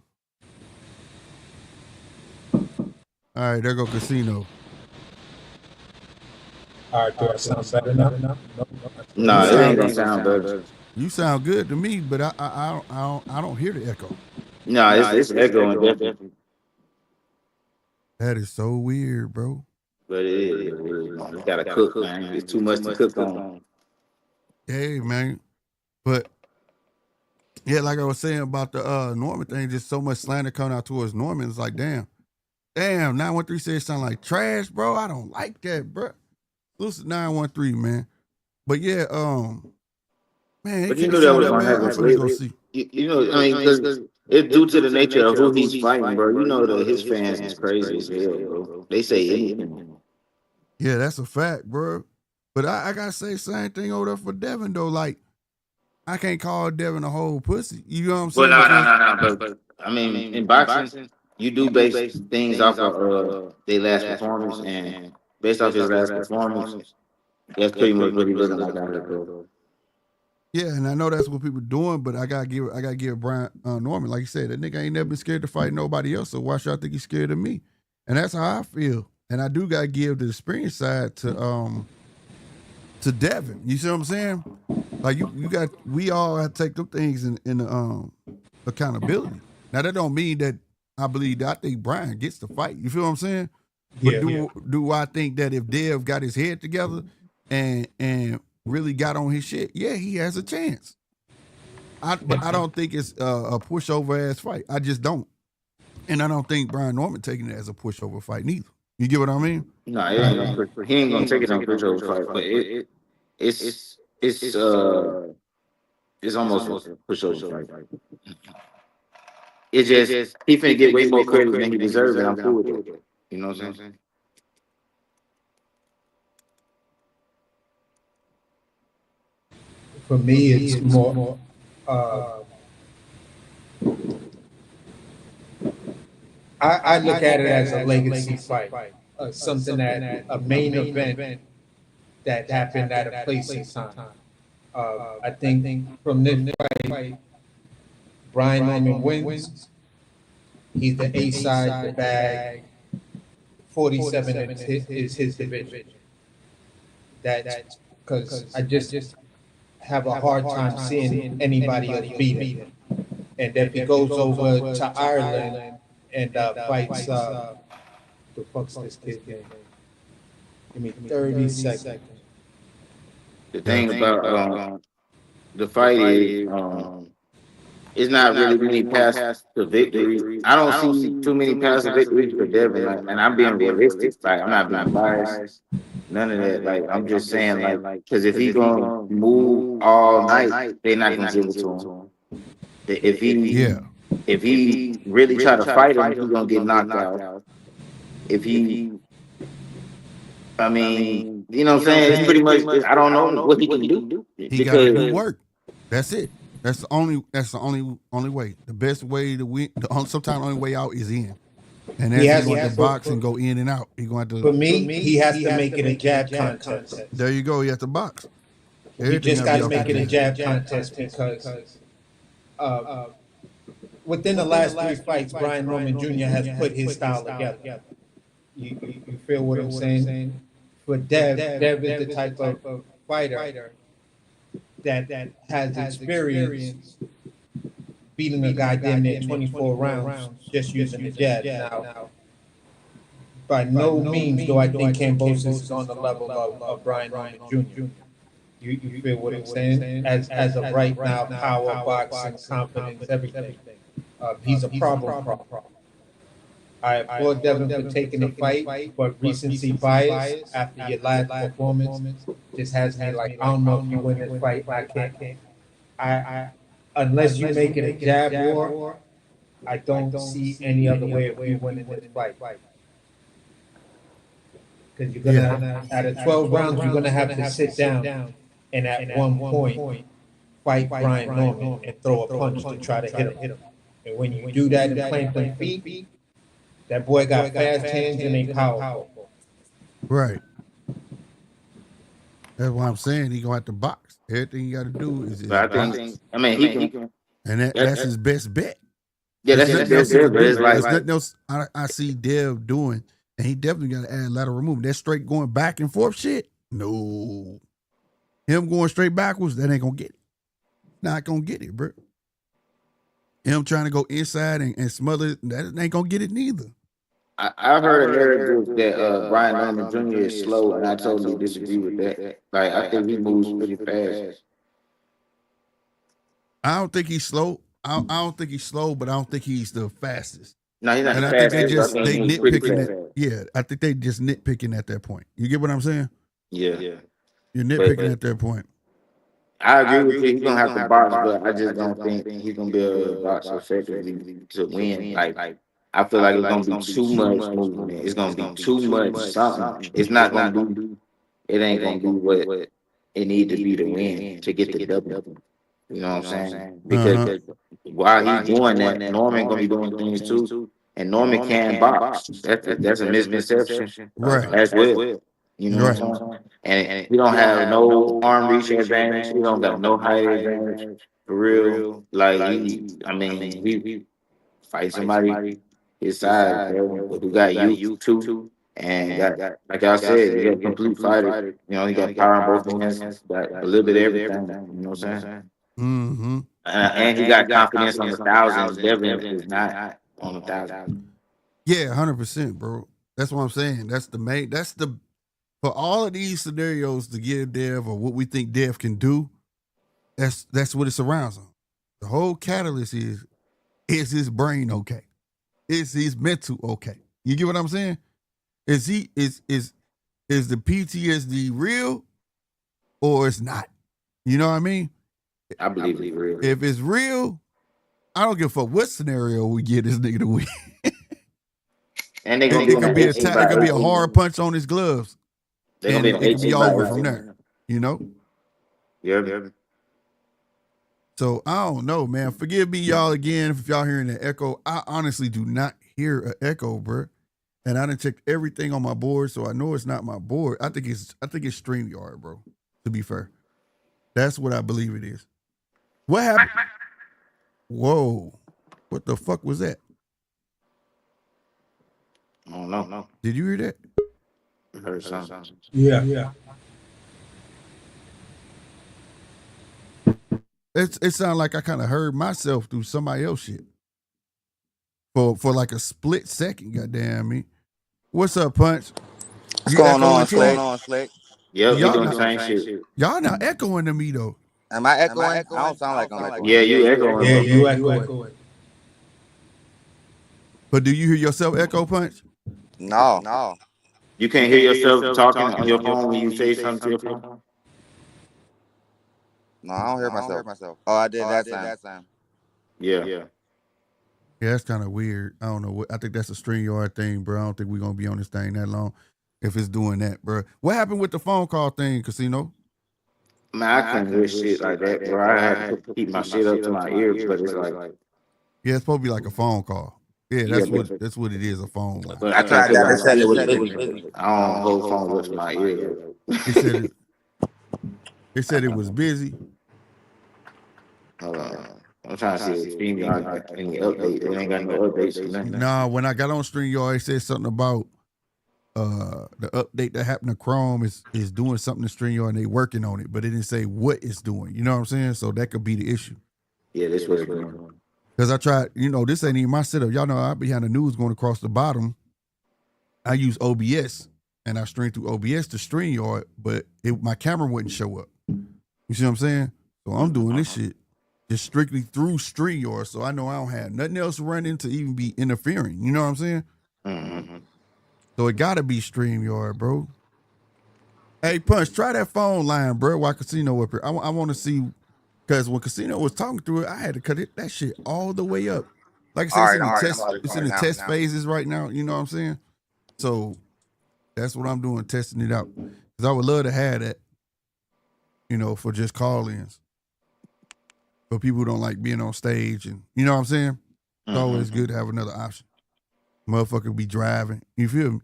All right, there go Casino. All right, do I sound better now? No, it ain't gonna sound better. You sound good to me, but I don't hear the echo. No, it's echoing definitely. That is so weird, bro. But it is. You gotta cook, man. It's too much to cook on. Hey, man. But yeah, like I was saying about the Norman thing, just so much slander coming out towards Norman. It's like, damn, 913 said it sound like trash, bro. I don't like that, bro. Lucid 913, man. But yeah, man. But you knew that was gonna happen. You know, I mean, because it's due to the nature of who he's fighting, bro. You know that his fans is crazy as hell, bro. They say anything. Yeah, that's a fact, bro. But I gotta say same thing over there for Devin though. Like, I can't call Devin a whole pussy. You know what I'm saying? No. But I mean, in boxing, you do base things off of their last performance, and based off his last performance, that's pretty much what he's looking like out here, bro. Yeah, and I know that's what people doing, but I gotta give Brian Norman, like you said, that nigga ain't never been scared to fight nobody else. So why should I think he's scared of me? And that's how I feel. And I do gotta give the experience side to Devin. You see what I'm saying? Like we all have to take them things in accountability. Now that don't mean that I think Brian gets the fight. You feel what I'm saying? But do I think that if Dev got his head together and really got on his shit, yeah, he has a chance. But I don't think it's a pushover ass fight. I just don't. And I don't think Brian Norman taking it as a pushover fight neither. You get what I mean? No, he ain't gonna take it on a pushover fight, but it's almost a pushover fight. It's just he finna get way more credit than he deserves, and I'm cool with it. You know what I'm saying? For me, it's more. I look at it as a legacy fight, something that a main event that happened at a place in time. I think from this fight, Brian Norman wins. He's the A side, the bag. 47 is his division. That's because have a hard time seeing anybody else beating him. And if he goes over to Ireland and fights, the fuck's this kid's name? Give me 30 seconds. The thing about the fight is it's not really many paths to victory. I don't see too many paths to victory for Devin. Like, and I'm being realistic. Like, I'm not being biased. None of that. Like, I'm just saying, like, because if he gonna move all night, they're not gonna give it to him. If he really try to fight him, he's gonna get knocked out. If he, I mean, you know what I'm saying? It's pretty much. I don't know what he can do. He got to do work. That's it. That's the only way. The best way to win. Sometimes the only way out is in. And that's going to box and go in and out. He going to. For me, he has to make it a jab contest. There you go. He has to box. He just got to make it a jab contest because within the last 3 fights, Brian Roman Jr. has put his style together. You feel what I'm saying? But Dev is the type of fighter that has experience beating a guy damn near 24 rounds just using the jab. Now, by no means do I think Kambosos is on the level of Brian Roman Jr. You feel what I'm saying? As of right now, power, boxing, confidence, everything. He's a problem. I applaud Devin for taking the fight, but recency bias after your last performance just has me like, I don't know if you win this fight. I can't. I unless you make it a jab war, I don't see any other way of you winning this fight. Because you're gonna, out of 12 rounds, you're gonna have to sit down and at one point fight Brian Norman and throw a punch to try to hit him. And when you do that and plant them feet, that boy got fast hands and they powerful. Right. That's what I'm saying. He gonna have to box. Everything you got to do is box. I mean, he can. And that's his best bet. Yeah, that's his best bet. But it's there's nothing else I see Dev doing, and he definitely got to add lateral movement. That straight going back and forth shit. No, him going straight backwards, that ain't gonna get it. Not gonna get it, bro. Him trying to go inside and smother it, that ain't gonna get it neither. I heard a narrative that Brian Norman Jr. is slow, and I totally disagree with that. Like, I think he moves pretty fast. I don't think he's slow. I don't think he's slow, but I don't think he's the fastest. No, he's not and the I fastest. think they nitpicking it. Yeah, I think they just nitpicking at that point. You get what I'm saying? Yeah. You're nitpicking at that point. I agree with you. He's gonna have to box, but I just don't think he's gonna be able to box effectively to win. Like, I feel like it's gonna be too much movement. It's gonna be too much something. It's not gonna be. It ain't gonna be what it need to be to win to get the W. You know what I'm saying? Because while he's doing that, Norman gonna be doing things too, and Norman can box. That's a misconception, right? As well. You know what I'm saying? And he don't have no arm reach advantage. He don't got no height advantage for real. Like, he fight somebody his size, bro, who got you too. And got, like I said, he got a complete fighter. You know, he got power on both hands, got a little bit of everything. You know what I'm saying? Mm-hmm. And he got confidence on the thousands. Devin is not on the 1,000. Yeah, 100%, bro. That's what I'm saying. That's the main. That's the for all of these scenarios to give Dev or what we think Dev can do. That's what it surrounds him. The whole catalyst is his brain okay? Is his mental okay? You get what I'm saying? Is the PTSD real or it's not? You know what I mean? I believe it's real. If it's real, I don't give a fuck what scenario we get this nigga to win. And it could be a hard punch on his gloves. And it could be over from there. You know? Yeah. So I don't know, man. Forgive me, y'all, again, if y'all hearing an echo. I honestly do not hear an echo, bro. And I done checked everything on my board, so I know it's not my board. I think it's StreamYard, bro. To be fair, that's what I believe it is. What happened? Whoa! What the fuck was that? I don't know. Did you hear that? I heard something. Yeah. it sounded like I kind of heard myself through somebody else shit for like a split second. Goddamn me. What's up, Punch? What's You going on, echoing Slick? too? Yep, he Y'all doing the not same shit. y'all not echoing to me though. Am I echoing? I don't sound like I'm echoing. Yeah, you echoing, Yeah, bro. you echo it. But do you hear yourself echo, Punch? No. You can't hear yourself talking on your phone when you say something to your phone? No, I don't hear myself. Oh, I did that time. Yeah. Yeah, that's kind of weird. I don't know what. I think that's a StreamYard thing, bro. I don't think we're gonna be on this thing that long if it's doing that, bro. What happened with the phone call thing, Casino? Man, I couldn't hear shit like that, bro. I had to keep my shit up to my ears, but it's like, Yeah, it's supposed to be like a phone call. Yeah, yeah, that's what it is, a phone line. but I I can't tried tell that. It you said it was I busy. don't hold phones up to my ears. It said it said it was busy. Hold on. I'm trying to see if StreamYard got any update. It ain't got no updates or nothing. Nah, when I got on StreamYard, it said something about the update that happened to Chrome is doing something to StreamYard and they working on it, but it didn't say what it's doing. You know what I'm saying? So that could be the issue. Yeah, this was going. Because I tried, this ain't even my setup. Y'all know I behind the news going across the bottom. I use OBS and I stream through OBS to StreamYard, but my camera wouldn't show up. You see what I'm saying? So I'm doing this shit just strictly through StreamYard, so I know I don't have nothing else running to even be interfering. You know what I'm saying? Mm-hmm. So it gotta be StreamYard, bro. Hey, Punch, try that phone line, bro. While Casino up here, I want to see, because when Casino was talking through it, I had to cut that shit all the way up. Like I said, it's in the test phases right now. You know what I'm saying? So that's what I'm doing, testing it out. Because I would love to have that, for just call-ins. For people who don't like being on stage, and you know what I'm saying? It's always good to have another option. Motherfucker be driving. You feel me?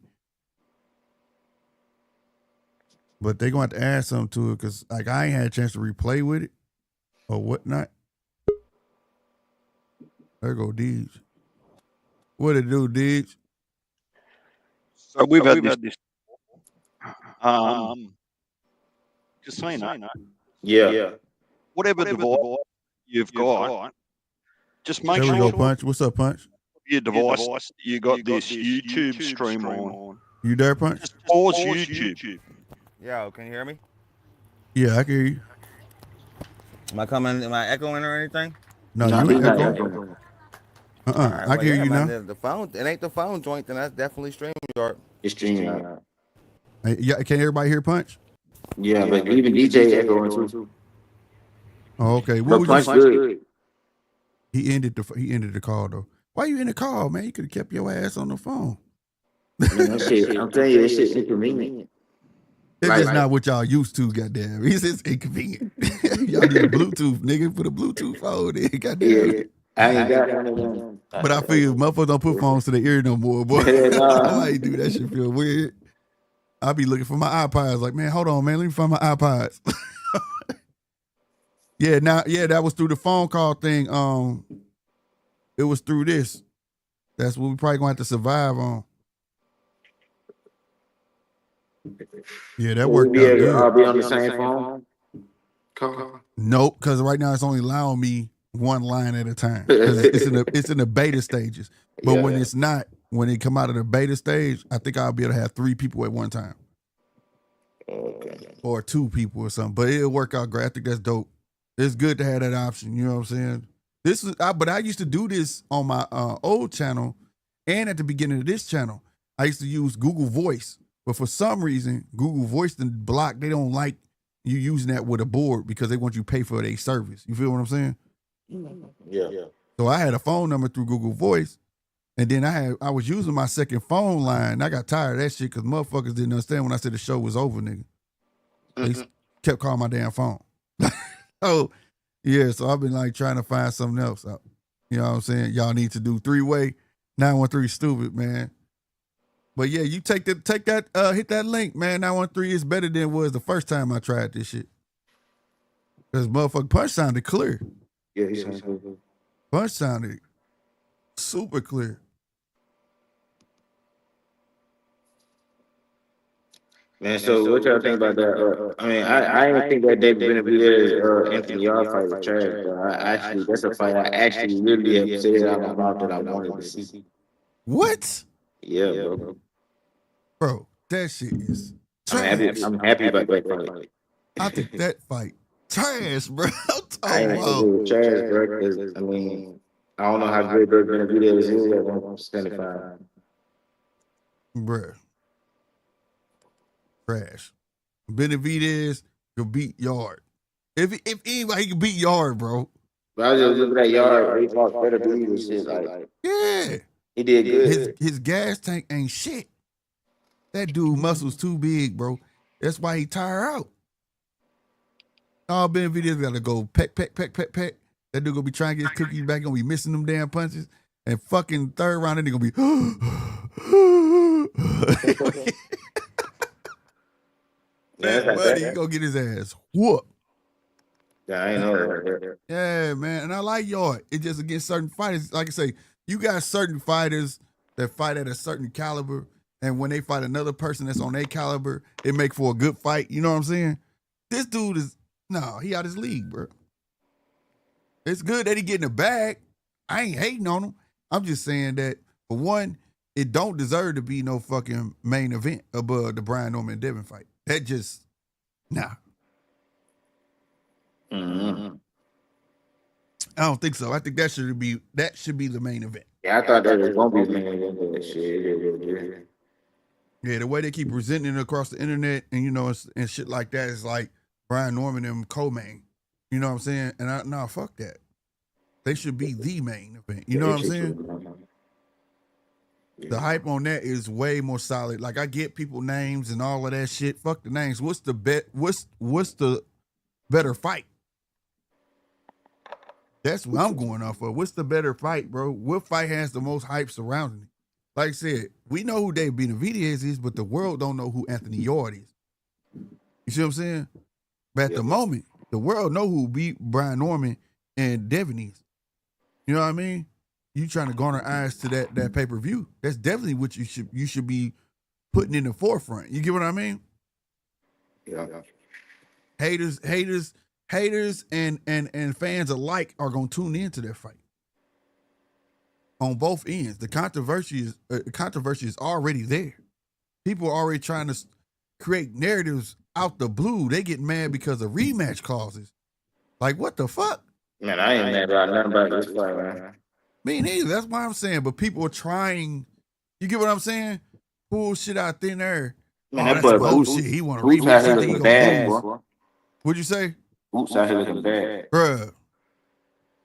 But they gonna have to add something to it, because like I ain't had a chance to replay with it or whatnot. There go Deej. What it do, Deej? So we've had this casino. Yeah. Whatever device you've got, just make There we sure go, Punch. What's up, Punch? your device you got this YouTube stream on. You there, Punch? Just pause YouTube. Yo, can you hear me? Yeah, I can hear you. Am I echoing or anything? No, you ain't echoing. Right, I can hear you now. The phone, it ain't the phone joint, then that's definitely StreamYard. It's StreamYard. Hey, yeah, can everybody hear Punch? Yeah, but even DJ echoing too. Oh, okay. But Punch good. He ended the call though. Why you in the call, man? You could have kept your ass on the phone. Man, that shit, I'm telling you, that shit's inconvenient. It's just not what y'all used to, goddamn. It's just inconvenient. Y'all need a Bluetooth, nigga. Put a Bluetooth phone in, goddamn. Yeah. I ain't got one of them. But I feel motherfuckers don't put phones to their ear no more, boy. I ain't do that shit feel weird. I be looking for my iPods, like, man, hold on, man. Let me find my iPods. that was through the phone call thing. It was through this. That's what we probably gonna have to survive on. Yeah, that worked out good. I'll be on the same phone call. Nope, because right now it's only allowing me one line at a time. It's in the beta stages. But when it's not, when it come out of the beta stage, I think I'll be able to have 3 people at one time. Okay. Or 2 people or something. But it'll work out great. I think that's dope. It's good to have that option. You know what I'm saying? But I used to do this on my old channel and at the beginning of this channel. I used to use Google Voice. But for some reason, Google Voice and block, they don't like you using that with a board because they want you to pay for their service. You feel what I'm saying? Yeah. So I had a phone number through Google Voice, and then I was using my second phone line. I got tired of that shit because motherfuckers didn't understand when I said the show was over, nigga. They kept calling my damn phone. Oh, yeah, so I've been like trying to find something else out. You know what I'm saying? Y'all need to do 3-way. 913 stupid, man. But yeah, you hit that link, man. 913 is better than it was the first time I tried this shit. Because motherfucking Punch sounded clear. Yeah, he sounds good. Punch sounded super clear. Man, so what y'all think about that? I mean, I didn't think that David Benavidez Anthony Yarde fight was trash, but that's a fight I actually really have said out my mouth that I wanted to see. What? Yeah, bro. Bro, that shit is trash. I'm happy about that fight. I think that fight trash, bro. I ain't think it was trash, bro. Because I mean, I don't know how good David Benavidez is at 175. Bruh. Trash. Benavidez could beat Yard. If anybody can beat Yard, bro. But I was just looking at Yard, he fought better than and shit. Like, yeah, he did good. His gas tank ain't shit. That dude muscles too big, bro. That's why he tire out. All Benavidez gotta go peck. That dude gonna be trying to get his cookies back, gonna be missing them damn punches. And fucking third round, then they gonna be that buddy, he gonna get his ass whooped. Yeah, I ain't know that. Yeah, man. And I like Yard. It's just against certain fighters. Like I say, you got certain fighters that fight at a certain caliber, and when they fight another person that's on their caliber, it make for a good fight. You know what I'm saying? This dude is he out his league, bro. It's good that he getting a bag. I ain't hating on him. I'm just saying that for one, it don't deserve to be no fucking main event above the Brian Norman and Devin fight. That just Mm-hmm. I don't think so. I think that should be the main event. Yeah, I thought that was gonna be the main event. That shit. Yeah, the way they keep presenting it across the internet and and shit like that is like Brian Norman and co-main. You know what I'm saying? And fuck that. They should be the main event. You know what I'm saying? The hype on that is way more solid. Like I get people names and all of that shit. Fuck the names. What's the better fight? That's what I'm going off of. What's the better fight, bro? What fight has the most hype surrounding it? Like I said, we know who David Benavidez is, but the world don't know who Anthony Yarde is. You see what I'm saying? But at the moment, the world know who beat Brian Norman and Devin is. You know what I mean? You trying to garner eyes to that pay-per-view. That's definitely what you should be putting in the forefront. You get what I mean? Yeah. Haters and fans alike are gonna tune into that fight. On both ends. The controversy is already there. People are already trying to create narratives out the blue. They get mad because of rematch clauses. Like, what the fuck? Man, I ain't mad about nothing about this fight, man. Me neither. That's why I'm saying. But people are trying. You get what I'm saying? Pull shit out thin air. Man, that's bullshit. He want to rematch. He bad, boy. What'd you say? Oops, out here looking bad, bruh.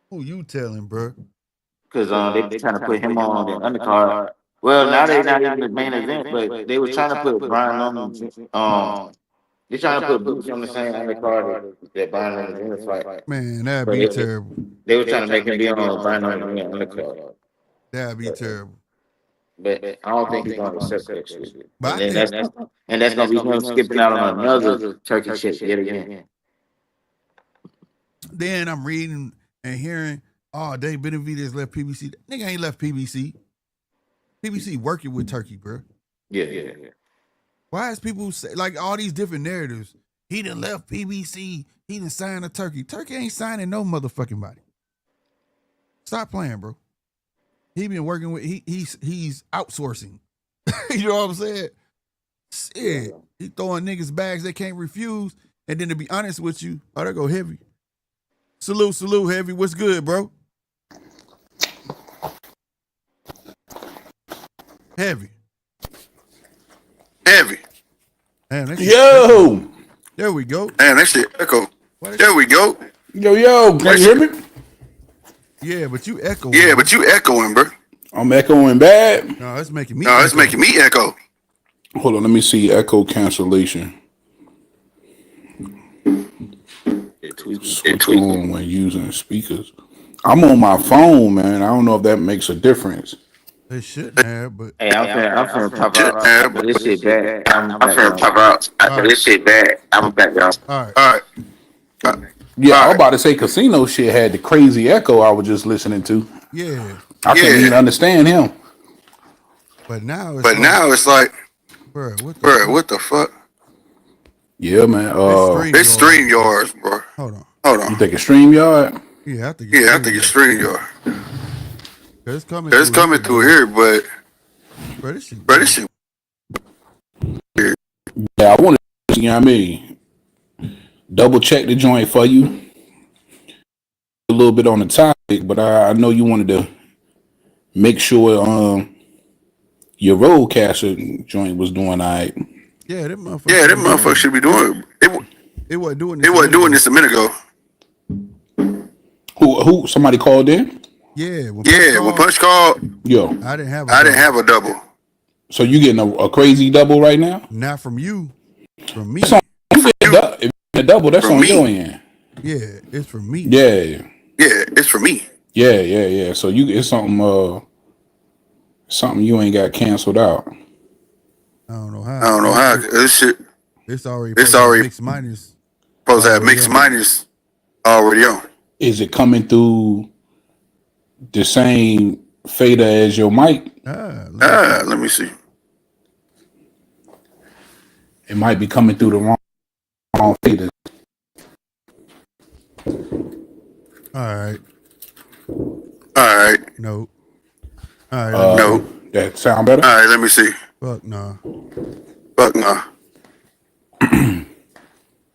Who you telling, bruh? Because they trying to put him on the undercard. Well, now they not in the main event, but they were trying to put Brian Norman. They're trying to put Boots on the same undercard that Brian Norman in the fight. Man, that'd be terrible. They were trying to make him be on Brian Norman undercard. That'd be terrible. But I don't think he's going to accept that shit. And that's going to be him skipping out on another turkey shit yet again. Then I'm reading and hearing, Dave Benavidez left PBC. That nigga ain't left PBC. PBC working with Turkey, bro. Yeah. Why is people say, like, all these different narratives? He done left PBC. He done signed a Turkey. Turkey ain't signing no motherfucking body. Stop playing, bro. He been working with, he's outsourcing. You know what I'm saying? Shit. He throwing niggas bags they can't refuse. And then to be honest with you, there go Heavy. Salute, Heavy. What's good, bro? Heavy. Man, yo! There we go. Man, that shit echo. There we go. Yo, can you hear me? Yeah, but you echoing. Yeah, but you echoing, bro. I'm echoing bad. No, it's making me. It's making me echo. Hold on, let me see echo cancellation. Switch on when using speakers. I'm on my phone, man. I don't know if that makes a difference. It shouldn't have, but hey, I'm finna pop out. But this shit bad. I'm finna pop out. This shit bad. I'm back, y'all. All right. Yeah, I was about to say casino shit had the crazy echo I was just listening to. Yeah. I couldn't even understand him. But now it's now it's like, bro, what the fuck? Yeah, man. It's StreamYards, bro. Hold on. You think it's StreamYard? Yeah, I think it's StreamYard. It's coming through here, but this shit. Yeah, I want to, you know what I mean? Double check the joint for you. A little bit on the topic, but I know you wanted to make sure your roadcaster joint was doing all right. Yeah, that motherfucker should be doing it. It wasn't doing this a minute ago. Who? Somebody called in? Yeah, when Punch called. Yo, I didn't have a double. So you getting a crazy double right now? Not from you, from me. If it's a double, that's on your end. Yeah, it's from me. Yeah, it's for me. Yeah. So it's something you ain't got canceled out. I don't know how. This shit. It's already mixed minus. Supposed to have mixed minus already on. Is it coming through the same fader as your mic? Let me see. It might be coming through the wrong fader. All right. No. All right. No. That sound better? All right. Let me see. Fuck nah.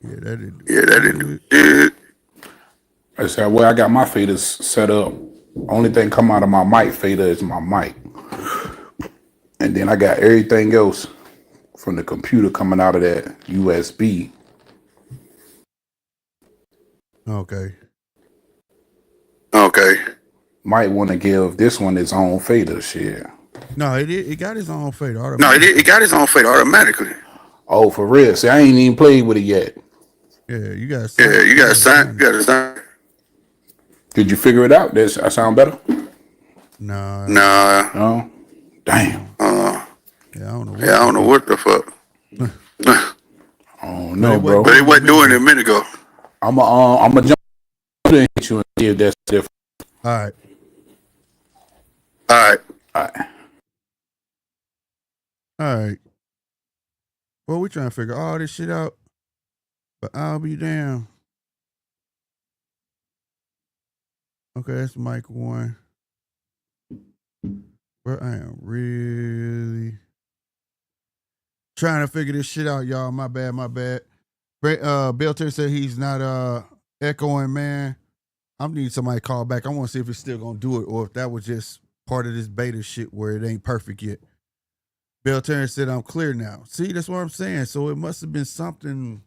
Yeah, that didn't do it. I said, well, I got my faders set up. Only thing come out of my mic fader is my mic. And then I got everything else from the computer coming out of that USB. Okay. Might want to give this one its own fader shit. No, it got its own fader. It got its own fader automatically. Oh, for real? See, I ain't even played with it yet. Yeah, you got to sign. Did you figure it out? I sound better? Nah. Oh, damn. Yeah, I don't know what the fuck. Oh no, bro. But it wasn't doing it a minute ago. I'm a jump and hit you and see if that's different. All right. Well, we trying to figure all this shit out, but I'll be damned. Okay, that's mic 1. But I am really trying to figure this shit out, y'all. My bad. Belter said he's not echoing, man. I'm need somebody to call back. I want to see if it's still gonna do it or if that was just part of this beta shit where it ain't perfect yet. Belter said I'm clear now. See, that's what I'm saying. So it must have been something.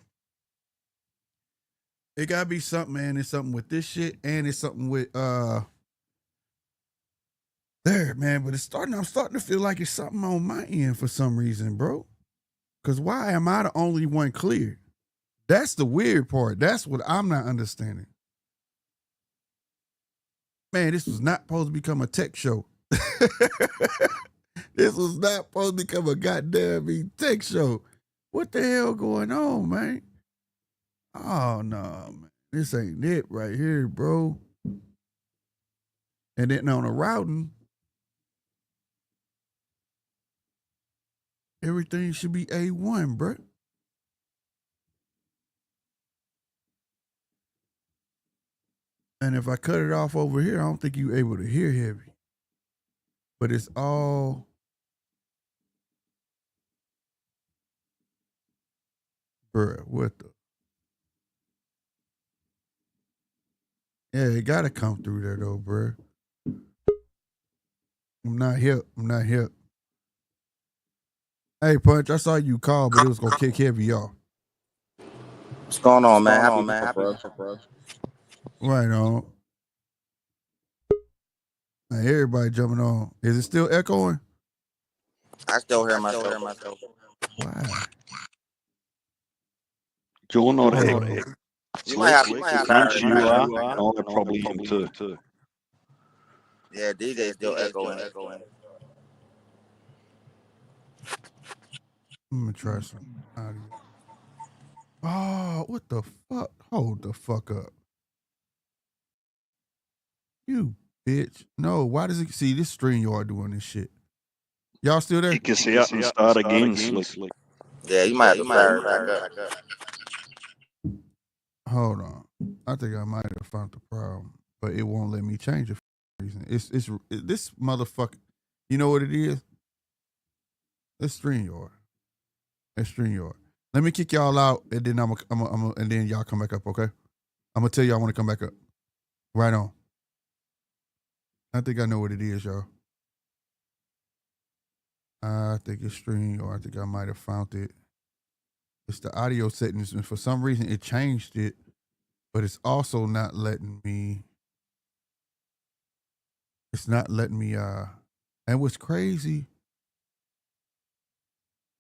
It gotta be something, man. It's something with this shit, and it's something with there, man. But I'm starting to feel like it's something on my end for some reason, bro. Cause why am I the only one clear? That's the weird part. That's what I'm not understanding. Man, this was not supposed to become a tech show. This was not supposed to become a goddamn tech show. What the hell going on, man? Oh, no, man. This ain't it right here, bro. And then on the routing, everything should be A1, bro. And if I cut it off over here, I don't think you're able to hear heavy. But it's all... Bruh, what the... Yeah, it gotta come through there though, bruh. I'm not hip. Hey, Punch, I saw you call, but it was gonna kick heavy off. What's going on, man? Happy for us. Right on. Hey, everybody jumping on. Is it still echoing? I still hear myself. Why? You're not happy. You might have Punch, you are. I probably am too. Yeah, DJ's still echoing. I'm gonna try some audio. Oh, what the fuck? Hold the fuck up. You bitch. No, why does it see this StreamYard doing this shit? Y'all still there? You can see it and start again, Slick. Yeah, you might have to fire it back up. Hold on. I think I might have found the problem, but it won't let me change it for some reason. It's this motherfucker. You know what it is? It's StreamYard. It's StreamYard. Let me kick y'all out, and then and then y'all come back up. Okay? I'm gonna tell y'all when to come back up. Right on. I think I know what it is, y'all. I think it's StreamYard. I think I might have found it. It's the audio settings, and for some reason it changed it, but it's also not letting me. It's not letting me. And what's crazy?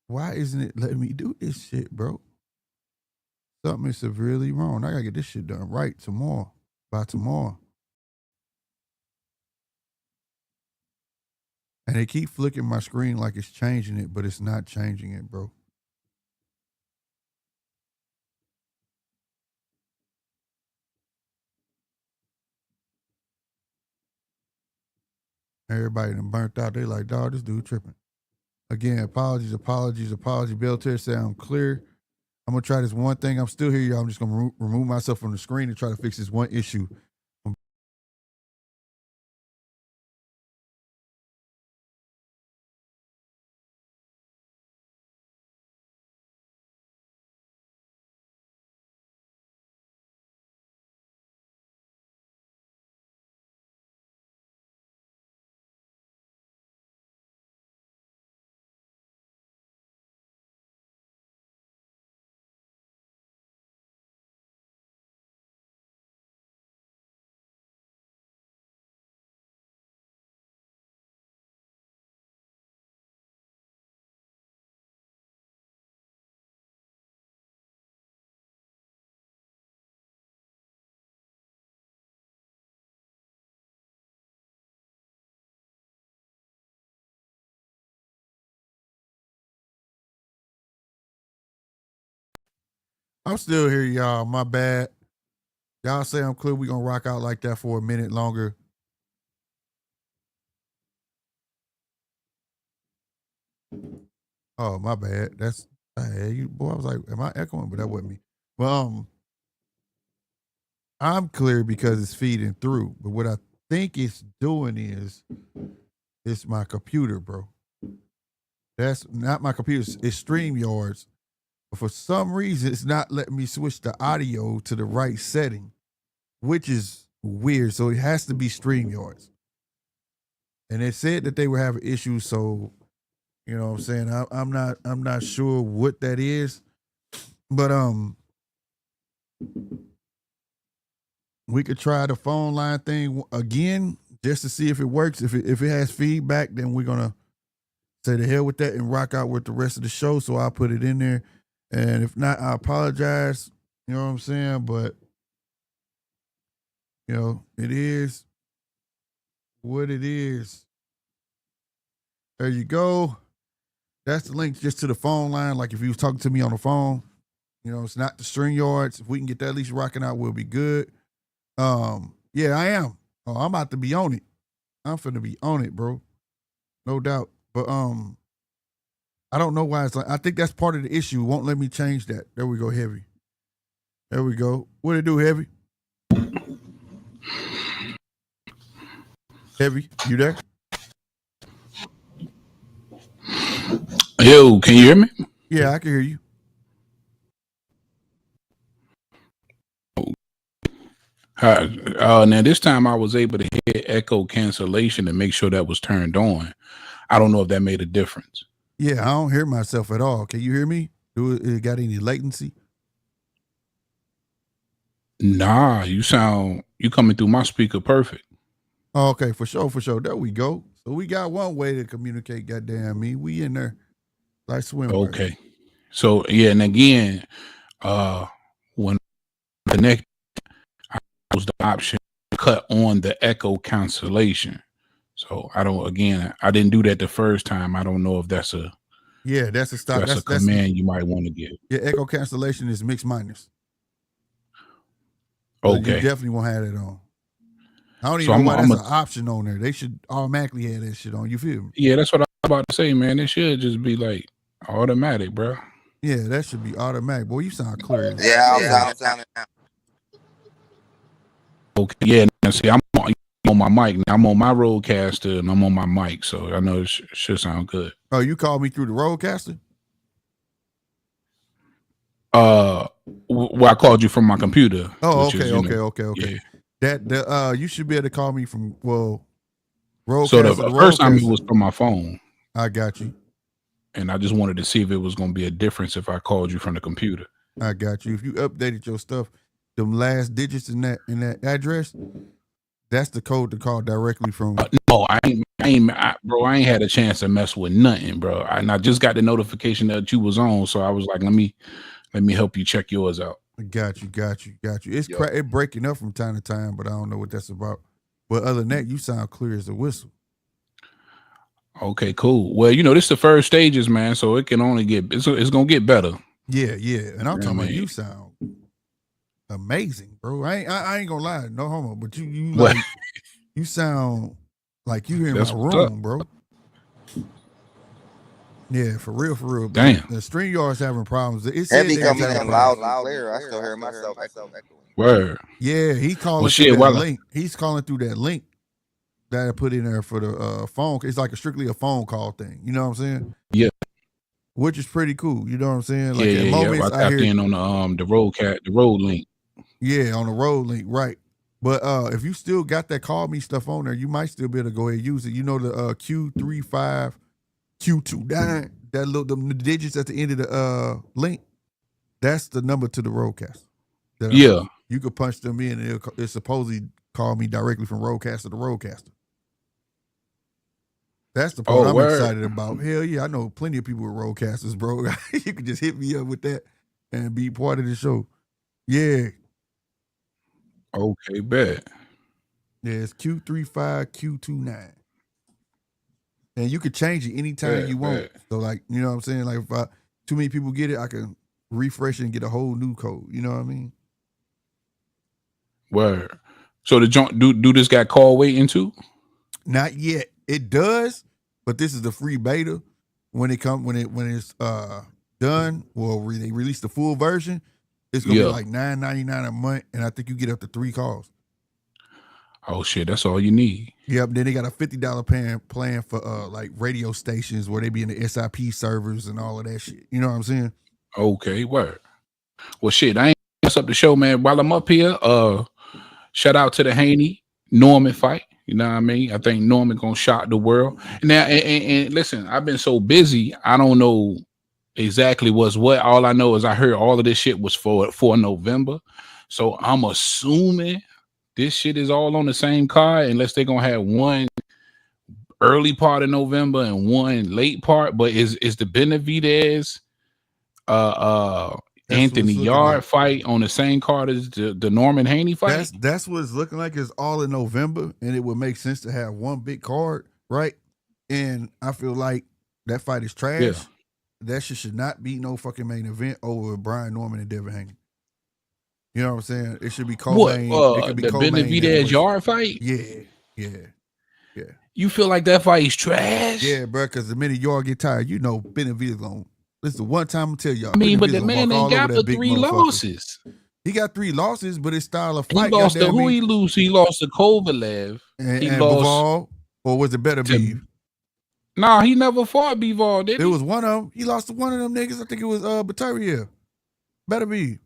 Why isn't it letting me do this shit, bro? Something is severely wrong. I gotta get this shit done right tomorrow. By tomorrow. And they keep flicking my screen like it's changing it, but it's not changing it, bro. Everybody done burnt out. They like, dog, this dude tripping. Again, apologies. Belter sound clear. I'm gonna try this one thing. I'm still here, y'all. I'm just gonna remove myself from the screen and try to fix this one issue. I'm still here, y'all. My bad. Y'all say I'm clear. We gonna rock out like that for a minute longer. Oh, my bad. That's you boy. I was like, am I echoing? But that wasn't me. Well, I'm clear because it's feeding through. But what I think it's doing is it's my computer, bro. That's not my computer. It's StreamYard's. But for some reason, it's not letting me switch the audio to the right setting, which is weird. So it has to be StreamYard's. And they said that they were having issues, so you know what I'm saying? I'm not sure what that is. But we could try the phone line thing again just to see if it works. If it has feedback, then we're gonna say the hell with that and rock out with the rest of the show. So I'll put it in there. And if not, I apologize. You know what I'm saying? But you know, it is what it is. There you go. That's the link just to the phone line. Like if you was talking to me on the phone, you know, it's not the StreamYards. If we can get that at least rocking out, we'll be good. Yeah, I am. Oh, I'm about to be on it. I'm finna be on it, bro. No doubt. But I don't know why it's like. I think that's part of the issue. It won't let me change that. There we go, Heavy. There we go. What it do, Heavy? Heavy, you there? Yo, can you hear me? Yeah, I can hear you. Now this time I was able to hit echo cancellation and make sure that was turned on. I don't know if that made a difference. Yeah, I don't hear myself at all. Can you hear me? Do it got any latency? Nah, you coming through my speaker perfect. Oh, okay, for sure. There we go. So we got one way to communicate, goddamn me. We in there like swim. Okay. So yeah, and again, when I connect, I was the option to cut on the echo cancellation. So I didn't do that the first time. I don't know if that's a stop. That's a command you might want to get. Yeah, echo cancellation is mixed minus. Okay. So you definitely won't have it on. I don't even know why that's an option on there. They should automatically have that shit on. You feel me? Yeah, that's what I was about to say, man. It should just be like automatic, bro. Yeah, that should be automatic. Boy, you sound clear. Yeah, I'm sounding. Okay, yeah. Now, see, I'm on my mic now. I'm on my roadcaster and I'm on my mic, so I know it should sound good. Oh, you called me through the roadcaster? Well, I called you from my computer. Oh, which okay, is, okay. Yeah. That you should be able to call me from roadcaster So to the first time it roadcaster. was from my phone, I got you. and I just wanted to see if it was going to be a difference if I called you from the computer. I got you. If you updated your stuff, them last digits in that address, that's the code to call directly from. No, bro. I ain't had a chance to mess with nothing, bro. And I just got the notification that you was on, so I was like, let me help you check yours out. Got you. It's it breaking up from time to time, but I don't know what that's about. But other than that, you sound clear as a whistle. Okay, cool. Well, this is the first stages, man. So it can only it's gonna get better. Yeah. And I'm talking about you sound amazing, bro. I ain't gonna lie, no homo, but you like you sound like you in my room, bro. Yeah, for real. Damn. The StreamYard's having problems. It Heavy coming in loud and clear. I still hear myself echoing. Word. Yeah, he calling through that link. He's calling through that link that I put in there for the phone. It's like strictly a phone call thing. You know what I'm saying? Yeah. Which is pretty cool. You know what I'm saying? Like yeah. I tapped in on the road link. Yeah, on the road link, right. But if you still got that call me stuff on there, you might still be able to go ahead and use it. You know the Q35, Q29, that little the digits at the end of the link. That's the number to the roadcast. Yeah. You could punch them in and it supposedly call me directly from roadcaster to roadcaster. That's the part I'm excited about. Hell yeah, I know plenty of people with roadcasters, bro. You can just hit me up with that and be part of the show. Yeah. Okay, bet. Yeah, it's Q35, Q29. And you could change it anytime you want. So, like, you know what I'm saying? Like, if too many people get it, I can refresh it and get a whole new code. You know what I mean? Word. So the joint do this got call waiting too? Not yet. It does, but this is the free beta. When it's done, they release the full version. It's gonna be like $9.99 a month, and I think you get up to 3 calls. Oh shit, that's all you need. Yep. Then they got a $50 plan for like radio stations where they be in the SIP servers and all of that shit. You know what I'm saying? Okay, word. Well, shit, I ain't mess up the show, man. While I'm up here, shout out to the Haney Norman fight. You know what I mean? I think Norman gonna shock the world. Now, and listen, I've been so busy, I don't know exactly what's what. All I know is I heard all of this shit was for November. So I'm assuming this shit is all on the same card, unless they're gonna have one early part of November and one late part. But is the Benavidez Anthony Yard fight on the same card as the Norman Haney fight? That's what it's looking like. It's all in November, and it would make sense to have one big card, right? And I feel like that fight is trash. Yeah. That shit should not be no fucking main event over Brian Norman and Devin Haney. You know what I'm saying? It should be co-main. It could be the Benavidez Yard fight? Yeah. You feel like that fight is trash? Yeah, bro, because the minute Yard get tired, you know Benavidez going. This is the one time I'm tell y'all. I mean, but the man ain't got the 3 losses. He got 3 losses, but his style of fight. He lost to who he lose? He lost to Kovalev. He lost Bivol, or was it Better Beef? Nah, he never fought Bivol, did he? It was one of them. He lost to one of them niggas. I think it was Bataria. Better Beef.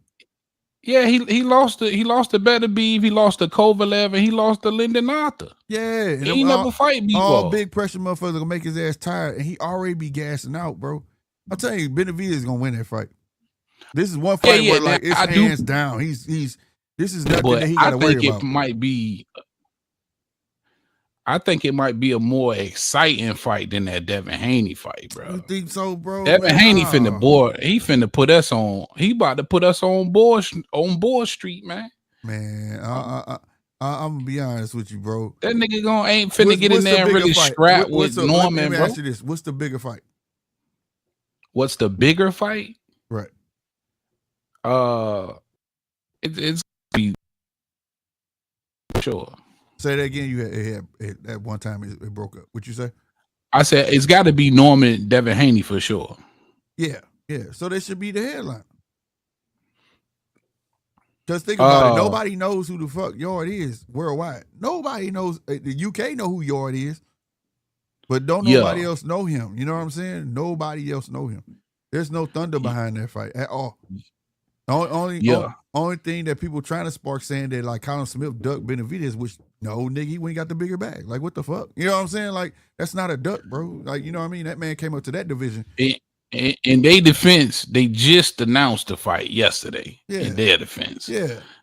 Yeah, he lost to Better Beef. He lost to Kovalev, and he lost to Lyndon Arthur. Yeah, he never fight Bivol. All big pressure motherfuckers gonna make his ass tired, and he already be gassing out, bro. I'll tell you, Benavidez is gonna win that fight. This is one fight where like it's hands down. This is nothing that he gotta worry about. I think it might be a more exciting fight than that Devin Haney fight, bro. You think so, bro? Devin Haney finna put us on. He about to put us on board street, man. Man, I'm gonna be honest with you, bro. That nigga ain't finna get in there and really scrap with Norman, bro. Let me ask you this: what's the bigger fight? What's the bigger fight? Right. It's be sure. Say that again. You had at one time it broke up. What you say? I said it's got to be Norman Devin Haney for sure. Yeah, Yeah, so they should be the headliner. Just think about it. Nobody knows who the fuck Yard is worldwide. Nobody knows. The UK know who Yard is, but don't nobody else know him. You know what I'm saying? Nobody else know him. There's no thunder behind that fight at all. The only thing that people trying to spark saying that like Colin Smith ducked Benavidez, which no nigga, he went got the bigger bag. Like what the fuck? You know what I'm saying? Like that's not a duck, bro. Like you know what I mean? That man came up to that division. In their defense, they just announced the fight yesterday. In their defense,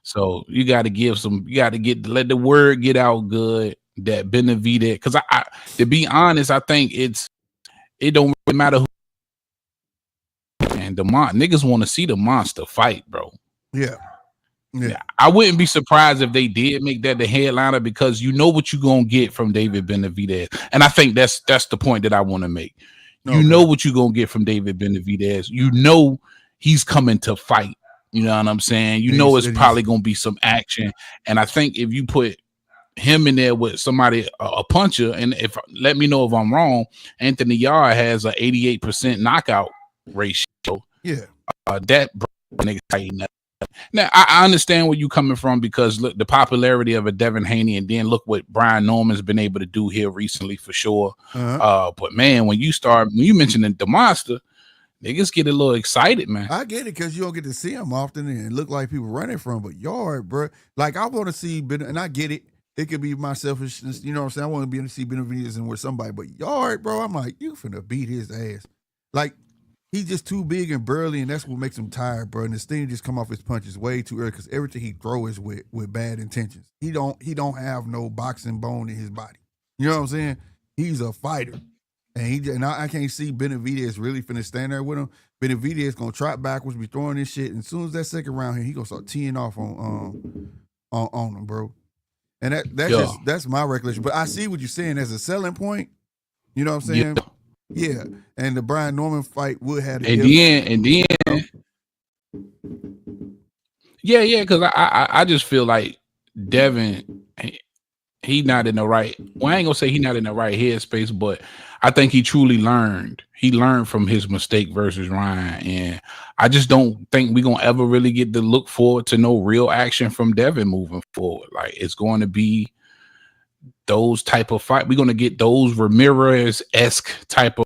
so you got to give some. You got to let the word get out good that Benavidez. Because I, to be honest, I think it don't really matter who. And the niggas want to see the monster fight, bro. Yeah. I wouldn't be surprised if they did make that the headliner because you know what you're gonna get from David Benavidez, and I think that's the point that I want to make. You know what you're gonna get from David Benavidez. You know he's coming to fight. You know what I'm saying? You know it's probably gonna be some action, and I think if you put him in there with somebody a puncher, and if let me know if I'm wrong, Anthony Yarde has a 88% knockout ratio. Yeah, that nigga tighten up. Now I understand where you coming from because look the popularity of a Devin Haney, and then look what Brian Norman's been able to do here recently for sure. But man, when you mentioned the monster, niggas get a little excited, man. I get it because you don't get to see him often and look like people running from. But Yard, bro, like I want to see, and I get it. It could be my selfishness, you know what I'm saying? I want to be able to see Benavidez and with somebody, but Yard, bro, I'm like, you finna beat his ass. Like. He's just too big and burly, and that's what makes him tired, bro. And this thing just come off his punches way too early because everything he throw is with bad intentions. He don't have no boxing bone in his body. You know what I'm saying? He's a fighter, and I can't see Benavidez really finna stand there with him. Benavidez gonna trot backwards, be throwing this shit, and as soon as that second round here, he gonna start teeing off on him, bro. And that's my recollection. But I see what you're saying as a selling point. You know what I'm saying? Yeah, and the Brian Norman fight would have and then because I just feel like Devin he not in the right. Well, I ain't gonna say he not in the right headspace, but I think he truly learned. He learned from his mistake versus Ryan, and I just don't think we're gonna ever really get to look forward to no real action from Devin moving forward. Like it's going to be those type of fight. We're gonna get those Ramirez-esque type of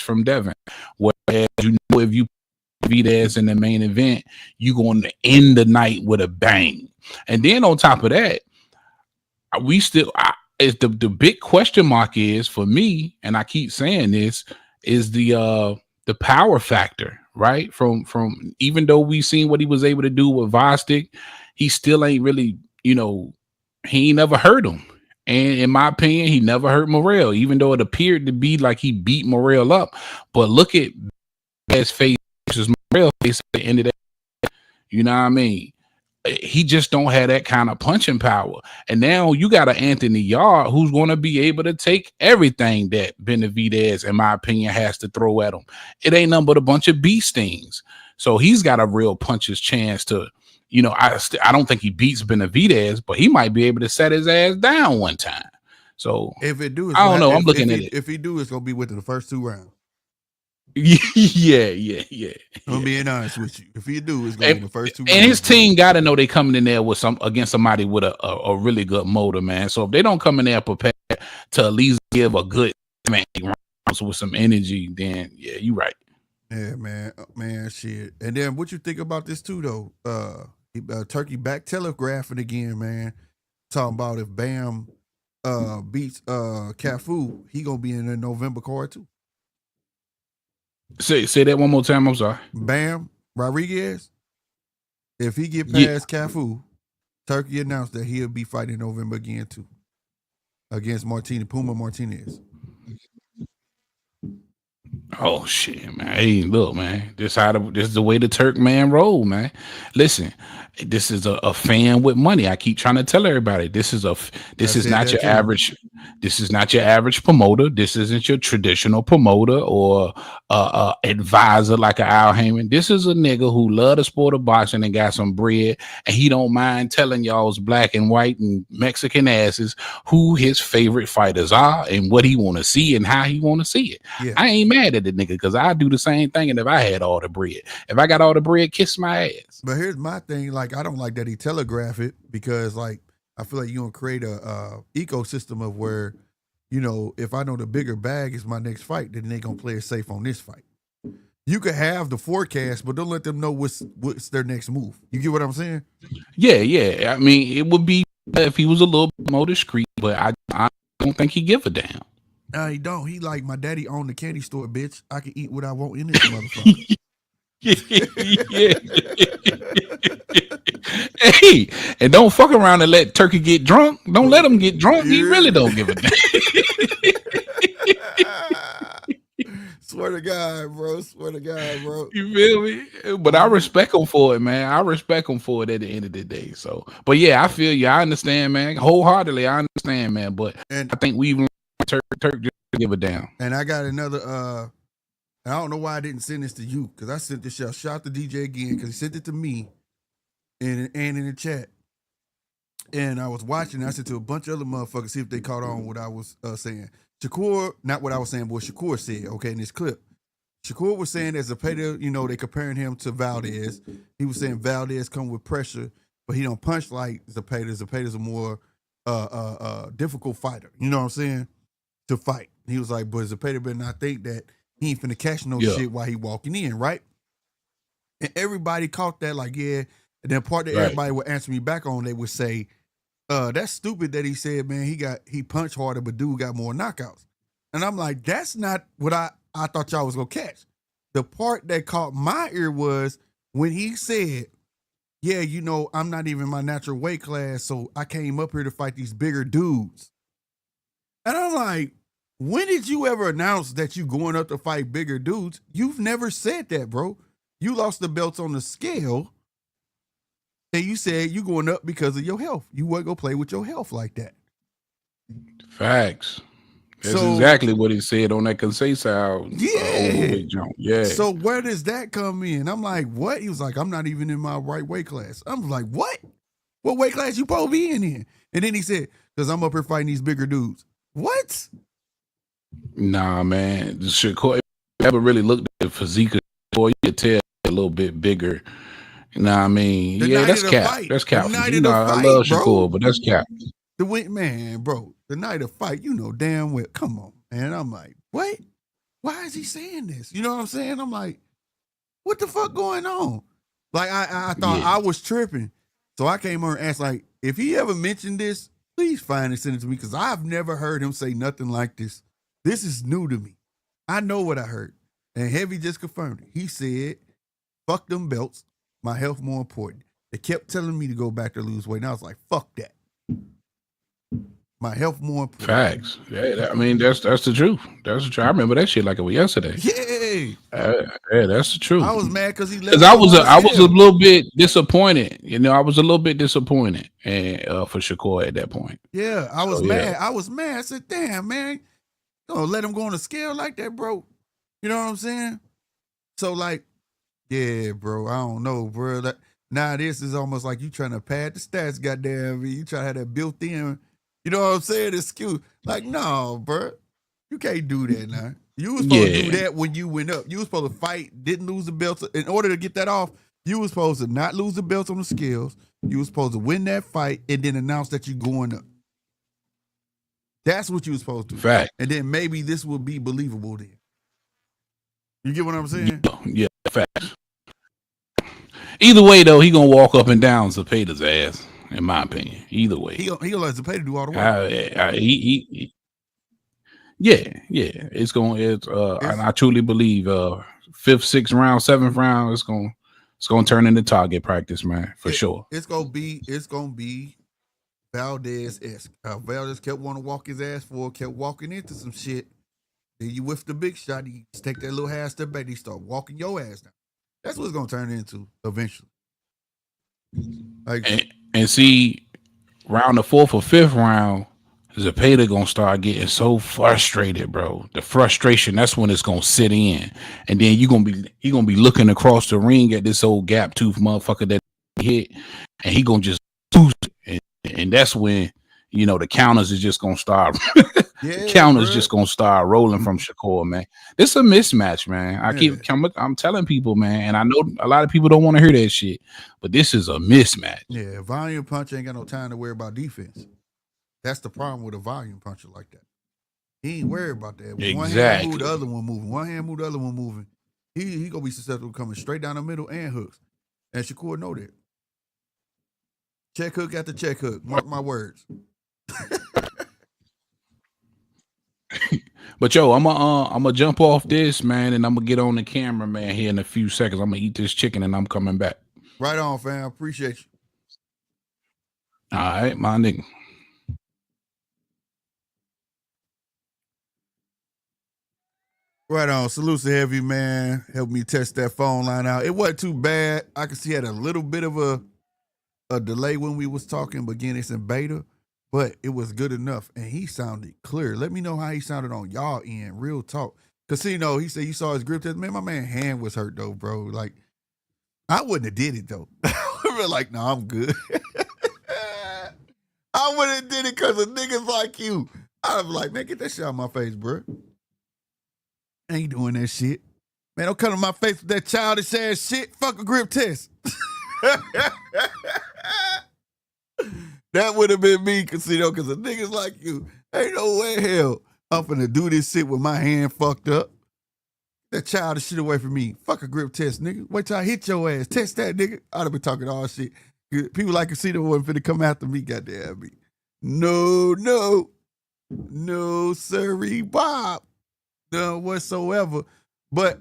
from Devin. Whereas you know if you put Videz in the main event, you're going to end the night with a bang. And then on top of that, we still is the big question mark is for me, and I keep saying this, is the power factor, right? From even though we seen what he was able to do with Vostik, he still ain't really, he ain't never hurt him. And in my opinion, he never hurt Morrell, even though it appeared to be like he beat Morrell up. But look at his face versus Morrell face at the end of that. You know what I mean? He just don't have that kind of punching power. And now you got an Anthony Yarde who's going to be able to take everything that Benavidez, in my opinion, has to throw at him. It ain't nothing but a bunch of bee stings. So he's got a real puncher's chance to, I don't think he beats Benavidez, but he might be able to set his ass down one time. So if it do, I don't know. I'm looking at it. If he do, it's gonna be within the first 2 rounds. Yeah. I'm being honest with you. If he do, it's gonna be the first 2 rounds. And his team got to know they coming in there with against somebody with a really good motor, man. So if they don't come in there prepared to at least give a good rounds with some energy, then yeah, you right. Yeah, man, shit. And then what you think about this too, though? Turkey back telegraphing again, man. Talking about if Bam beats Cafu, he gonna be in the November card too. Say that one more time. I'm sorry. Bam Rodriguez, if he get past Cafu, Turkey announced that he'll be fighting in November again too, against Puma Martinez. Oh shit, man! Hey, look, man. This is the way the Turk man roll, man. Listen, this is a fan with money. I keep trying to tell everybody this is not your average This is not your average promoter. This isn't your traditional promoter or advisor like an Al Heyman. This is a nigga who love the sport of boxing and got some bread, and he don't mind telling y'all's black and white and Mexican asses who his favorite fighters are and what he want to see and how he want to see it. Yeah. I ain't mad at the nigga because I do the same thing. And if I had all the bread, if I got all the bread, kiss my ass. But here's my thing. Like, I don't like that he telegraph it because, like, I feel like you're going to create a ecosystem of where, you know, if I know the bigger bag is my next fight, then they going to play it safe on this fight. You could have the forecast, but don't let them know what's their next move. You get what I'm saying? Yeah. I mean, it would be if he was a little bit more discreet, but I don't think he give a damn. No, he don't. He like, my daddy owned the candy store, bitch. I can eat what I want in this motherfucker. Yeah. Hey, and don't fuck around and let Turkey get drunk. Don't let him get drunk. He really don't give a damn. Swear to God, bro. Swear to God, bro. You feel me? But I respect him for it, man. I respect him for it at the end of the day. So, but yeah, I feel you. I understand, man. Wholeheartedly, I understand, man. But I think we even Turk just give a damn. And I got another. I don't know why I didn't send this to you because I sent this shit. Shout out to DJ again because he sent it to me and in the chat. And I was watching. I sent to a bunch of other motherfuckers see if they caught on what I was saying. Shakur, not what I was saying, but what Shakur said. Okay, in this clip, Shakur was saying as Zepeda, you know, they comparing him to Valdez. He was saying Valdez come with pressure, but he don't punch like Zepeda. Zepeda's a more difficult fighter. You know what I'm saying? To fight. He was like, but Zepeda better not think that he ain't finna catch no shit while he walking in, right? And everybody caught that, like, yeah. And then part that everybody would answer me back on, they would say, that's stupid that he said, man, he punched harder, but dude got more knockouts. And I'm like, that's not what I thought y'all was gonna catch. The part that caught my ear was when he said, yeah, you know, I'm not even my natural weight class, so I came up here to fight these bigger dudes. And I'm like, when did you ever announce that you going up to fight bigger dudes? You've never said that, bro. You lost the belts on the scale, and you said you going up because of your health. You wasn't gonna play with your health like that. Facts. That's exactly what he said on that Conceição overweight jump. Yeah. So where does that come in? I'm like, what? He was like, I'm not even in my right weight class. I'm like, what? What weight class you supposed to be in? And then he said, because I'm up here fighting these bigger dudes. What? Nah, man. Shakur never really looked at the physique. Boy, you could tell a little bit bigger. You know what I mean? Yeah, that's cap. That's cap. You know, I love Shakur, but that's cap. Man, bro, the night of fight, you know damn well. Come on, man. I'm like, what? Why is he saying this? You know what I'm saying? I'm like, what the fuck going on? Like, I thought I was tripping. So I came over and asked, like, if he ever mentioned this, please find and send it to me because I've never heard him say nothing like this. This is new to me. I know what I heard. And Heavy just confirmed it. He said, fuck them belts. My health more important. They kept telling me to go back to lose weight. And I was like, fuck that. My health more important. Facts. Yeah, I mean, that's the truth. That's the truth. I remember that shit like it was yesterday. Yeah. Yeah, that's the truth. I was mad because he left. Because I was a little bit disappointed. You know, I was a little bit disappointed for Shakur at that point. Yeah, I was mad. Yeah. I was mad. I said, damn, man. Don't let him go on a scale like that, bro. You know what I'm saying? So, like, yeah, bro, I don't know, bro. Now this is almost like you trying to pad the stats, goddamn. You trying to have that built in, you know what I'm saying? Excuse. Like, no, bro. You can't do that now. You was supposed to do that when you went up. You was supposed to fight, didn't lose the belts. In order to get that off, you was supposed to not lose the belts on the scales. You was supposed to win that fight and then announce that you're going up. That's what you was supposed to do. Fact. And then maybe this would be believable then. You get what I'm saying? Yeah, facts. Either way, though, he gonna walk up and down Zepeda's ass, in my opinion. Either way. He gonna let Zepeda do all the work. Yeah. It's and I truly believe 5th, 6th round, 7th round, it's gonna turn into target practice, man, for sure. It's gonna be Valdez-esque. Valdez kept wanting to walk his ass forward, kept walking into some shit. Then you whiff the big shot, you just take that little half step back, you start walking your ass down. That's what it's gonna turn into eventually. Like, and see, round the 4th or 5th round, Zepeda gonna start getting so frustrated, bro. The frustration, that's when it's gonna sit in. And then he gonna be looking across the ring at this old gap tooth motherfucker that he hit, and he gonna just lose it. And that's when, the counters is just gonna start the counters just gonna start rolling from Shakur, man. It's a mismatch, man. I'm telling people, man, and I know a lot of people don't want to hear that shit, but this is a mismatch. Yeah, volume punch ain't got no time to worry about defense. That's the problem with a volume puncher like that. He ain't worried about that. When one hand move, the other one moving. One hand move, the other one moving. He gonna be susceptible to coming straight down the middle and hooks. And Shakur know that. Check hook after check hook. Mark my words. But yo, I'm gonna jump off this, man, and I'm gonna get on the camera, man, here in a few seconds. I'm gonna eat this chicken and I'm coming back. Right on, fam. Appreciate you. All right, my nigga. Right on. Salute to Heavy, man. Helped me test that phone line out. It wasn't too bad. I could see had a little bit of a delay when we was talking, but again, it's in beta. But it was good enough, and he sounded clear. Let me know how he sounded on y'all end. Real talk. Casino, he said you saw his grip test. Man, my man hand was hurt, though, bro. Like, I wouldn't have did it, though. I was like, no, I'm good. I wouldn't have did it because of niggas like you. I was like, man, get that shit out of my face, bro. Ain't doing that shit. Man, don't come to my face with that childish ass shit. Fuck a grip test. That would have been me, Casino, because of niggas like you. Ain't no way hell I'm finna do this shit with my hand fucked up. That childish shit away from me. Fuck a grip test, nigga. Wait till I hit your ass. Test that, nigga. I'd have been talking all shit. People like Casino wasn't finna come after me, goddamn me. No, sirree, Bob. None whatsoever. But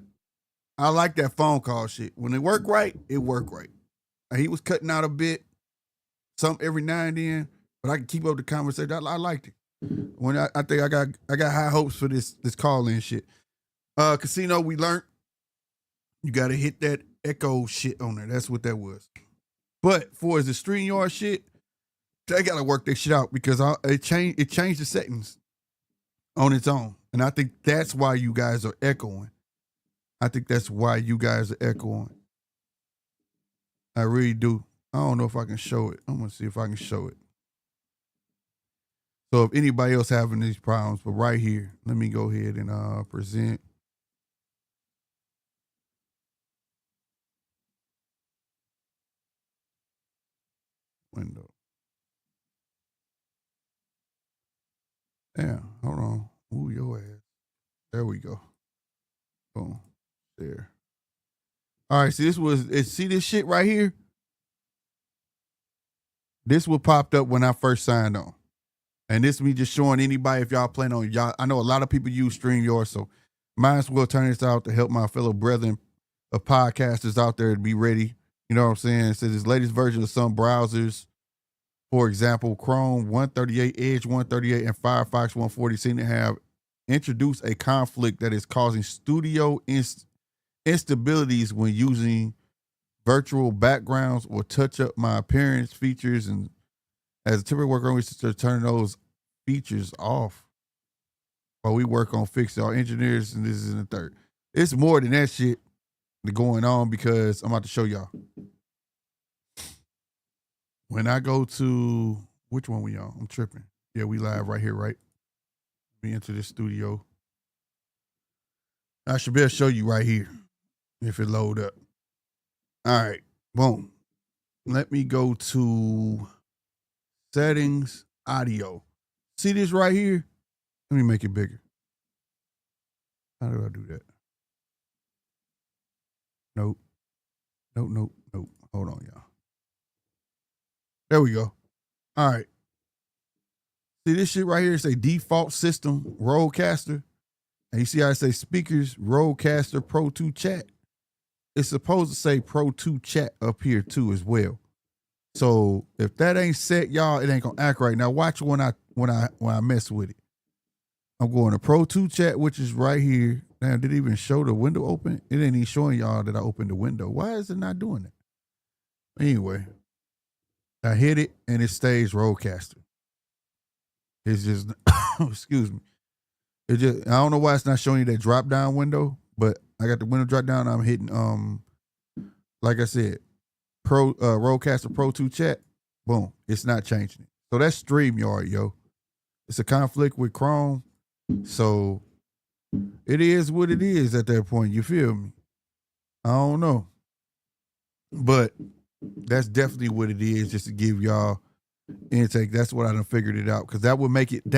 I like that phone call shit. When it worked right, it worked right. He was cutting out a bit, some every now and then, but I can keep up the conversation. I liked it. When I think I got high hopes for this call in shit. Casino, we learned you got to hit that echo shit on there. That's what that was. But for the StreamYard shit, they got to work that shit out because it changed the settings on its own. And I think that's why you guys are echoing. I really do. I don't know if I can show it. I'm going to see if I can show it. So if anybody else having these problems, but right here, let me go ahead and present. Window. Yeah, hold on. Ooh, your ass. There we go. Boom. There. All right, see this shit right here? This what popped up when I first signed on. And this me just showing anybody if y'all plan on y'all. I know a lot of people use StreamYard, so might as well turn this out to help my fellow brethren of podcasters out there to be ready. You know what I'm saying? It says this latest version of some browsers, for example, Chrome 138, Edge 138, and Firefox 140 seem to have introduced a conflict that is causing studio instabilities when using virtual backgrounds or touch up my appearance features. And as a temporary worker, we should turn those features off while we work on fixing our engineers. And this is in the third. It's more than that shit going on because I'm about to show y'all. When I go to, which one we on? I'm tripping. Yeah, we live right here, right? We enter this studio. I should be able to show you right here if it load up. All right, boom. Let me go to settings, audio. See this right here? Let me make it bigger. How do I do that? Nope. Hold on, y'all. There we go. All right. See this shit right here? Say default system, Rodecaster. And you see how I say speakers, Rodecaster Pro 2 chat. It's supposed to say Pro 2 chat up here too as well. So if that ain't set, y'all, it ain't gonna act right. Now watch when I mess with it. I'm going to Pro 2 chat, which is right here. Now, did it even show the window open? It ain't even showing y'all that I opened the window. Why is it not doing that? Anyway, I hit it and it stays Rodecaster. It's just, excuse me. It just, I don't know why it's not showing you that drop down window, but I got the window drop down. I'm hitting, like I said, Rodecaster Pro 2 chat. Boom. It's not changing it. So that's StreamYard, yo. It's a conflict with Chrome. So it is what it is at that point. You feel me? I don't know. But that's definitely what it is, just to give y'all intake. That's what I done figured it out. Because that would make it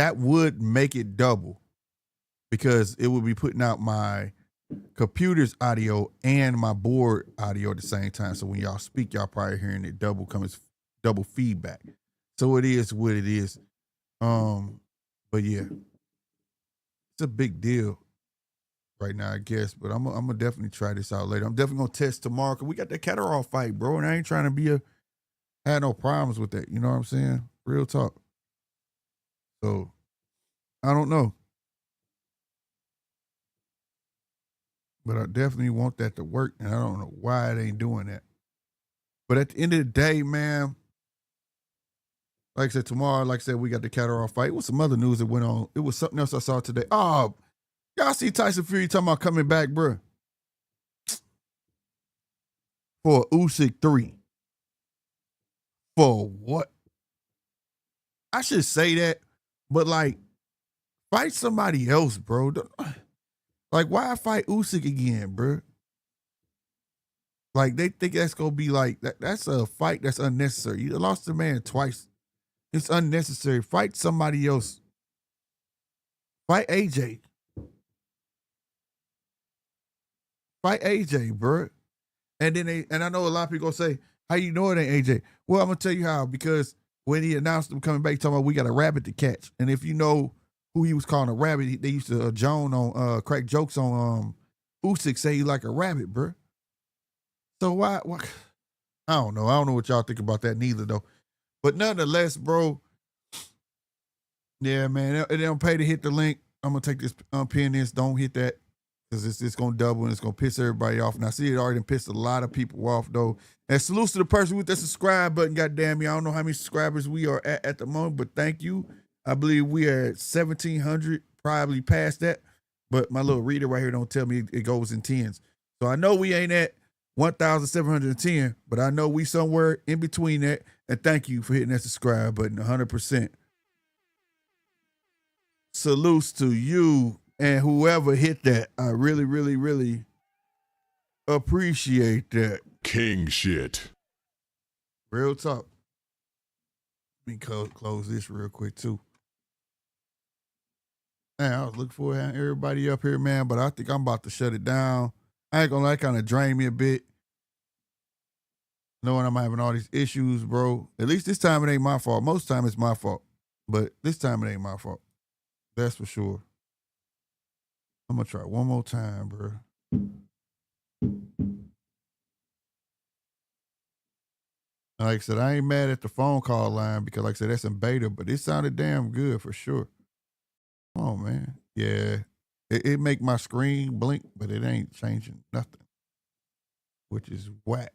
double. Because it would be putting out my computer's audio and my board audio at the same time. So when y'all speak, y'all probably hearing it double feedback. So it is what it is. But yeah, it's a big deal right now, I guess. But I'm gonna definitely try this out later. I'm definitely gonna test tomorrow because we got that Catterall fight, bro, and I ain't trying to had no problems with that. You know what I'm saying? Real talk. So I don't know, but I definitely want that to work, and I don't know why it ain't doing that. But at the end of the day, man, like I said, tomorrow, like I said, we got the Catterall fight. It was some other news that went on. It was something else I saw today. Oh, y'all see Tyson Fury talking about coming back, bro, for Usyk 3. For what? I should say that, but like, fight somebody else, bro. Like, why fight Usyk again, bro? Like, they think that's gonna be like that's a fight that's unnecessary. You lost the man twice. It's unnecessary. Fight somebody else. Fight AJ. Fight AJ, bro. And then I know a lot of people gonna say, how you know it ain't AJ? Well, I'm gonna tell you how, because when he announced him coming back, he talking about we got a rabbit to catch. And if you know who he was calling a rabbit, they used to crack jokes on Usyk, say he like a rabbit, bro. So why I don't know. I don't know what y'all think about that neither though. But nonetheless, bro, yeah, man, it don't pay to hit the link. I'm gonna take this, pin this. Don't hit that, because it's gonna double and it's gonna piss everybody off. And I see it already pissed a lot of people off though. And salute to the person with the subscribe button. Goddamn me, I don't know how many subscribers we are at the moment, but thank you. I believe we are at 1,700, probably past that. But my little reader right here don't tell me it goes in tens. So I know we ain't at 1,710, but I know we somewhere in between that. And thank you for hitting that subscribe button 100%. Salutes to you and whoever hit that. I really, really, really appreciate that. King shit. Real talk. Let me close this real quick too. Man, I was looking for having everybody up here, man, but I think I'm about to shut it down. I ain't gonna lie, kind of drain me a bit, knowing I'm having all these issues, bro. At least this time it ain't my fault. Most time it's my fault, but this time it ain't my fault. That's for sure. I'm gonna try one more time, bro. Like I said, I ain't mad at the phone call line because, like I said, that's in beta, but it sounded damn good for sure. Come on, man. Yeah, it make my screen blink, but it ain't changing nothing, which is whack.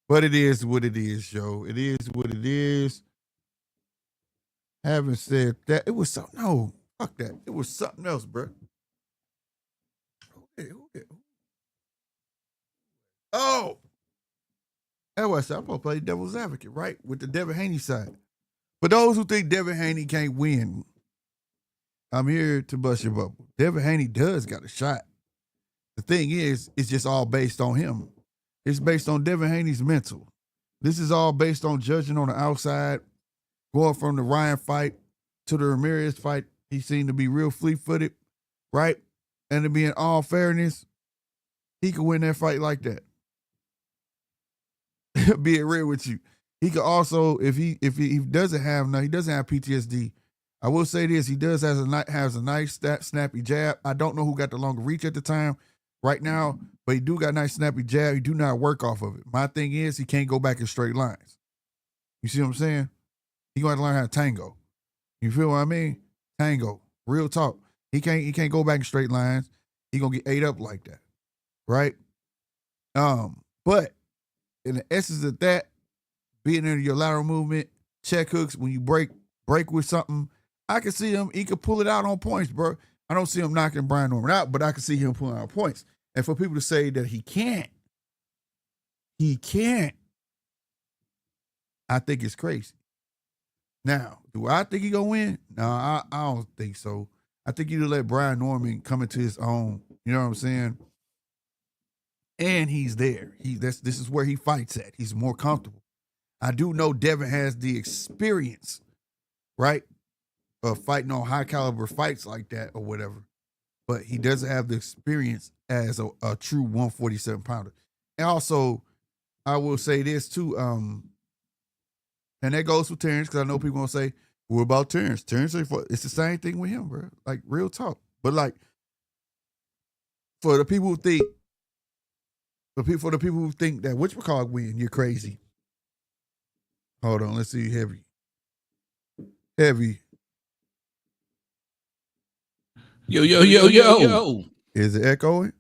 But it is what it is, yo. It is what it is. Having said that, it was something. No, fuck that. It was something else, bro. Oh, that was I'm gonna play devil's advocate, right? With the Devin Haney side. For those who think Devin Haney can't win, I'm here to bust your bubble. Devin Haney does got a shot. The thing is, it's just all based on him. It's based on Devin Haney's mental. This is all based on judging on the outside, going from the Ryan fight to the Ramirez fight. He seemed to be real fleet-footed, right? And to be in all fairness, he could win that fight like that. Being real with you, he could also, if he doesn't have PTSD. I will say this: he does has a nice snappy jab. I don't know who got the longer reach at the time, right now, but he do got a nice snappy jab. He do not work off of it. My thing is, he can't go back in straight lines. You see what I'm saying? He gonna have to learn how to tango. You feel what I mean? Tango, real talk. He can't go back in straight lines. He gonna get ate up like that, right? But in the essence of that, being in your lateral movement, check hooks, when you break with something, I can see him. He could pull it out on points, bro. I don't see him knocking Brian Norman out, but I can see him pulling out points. And for people to say that he can't, I think it's crazy. Now, do I think he gonna win? No, I don't think so. I think you let Brian Norman come into his own. You know what I'm saying? And he's there. This is where he fights at. He's more comfortable. I do know Devin has the experience, right, of fighting on high caliber fights like that or whatever, but he doesn't have the experience as a true 147 pounder. And also, I will say this too, and that goes for Terrence, because I know people gonna say, "What about Terrence?" Terrence, it's the same thing with him, bro. Like, real talk. But like, for the people who think, that whatchamacallit win, you're crazy. Hold on, let's see. Heavy. Yo. Is it echoing?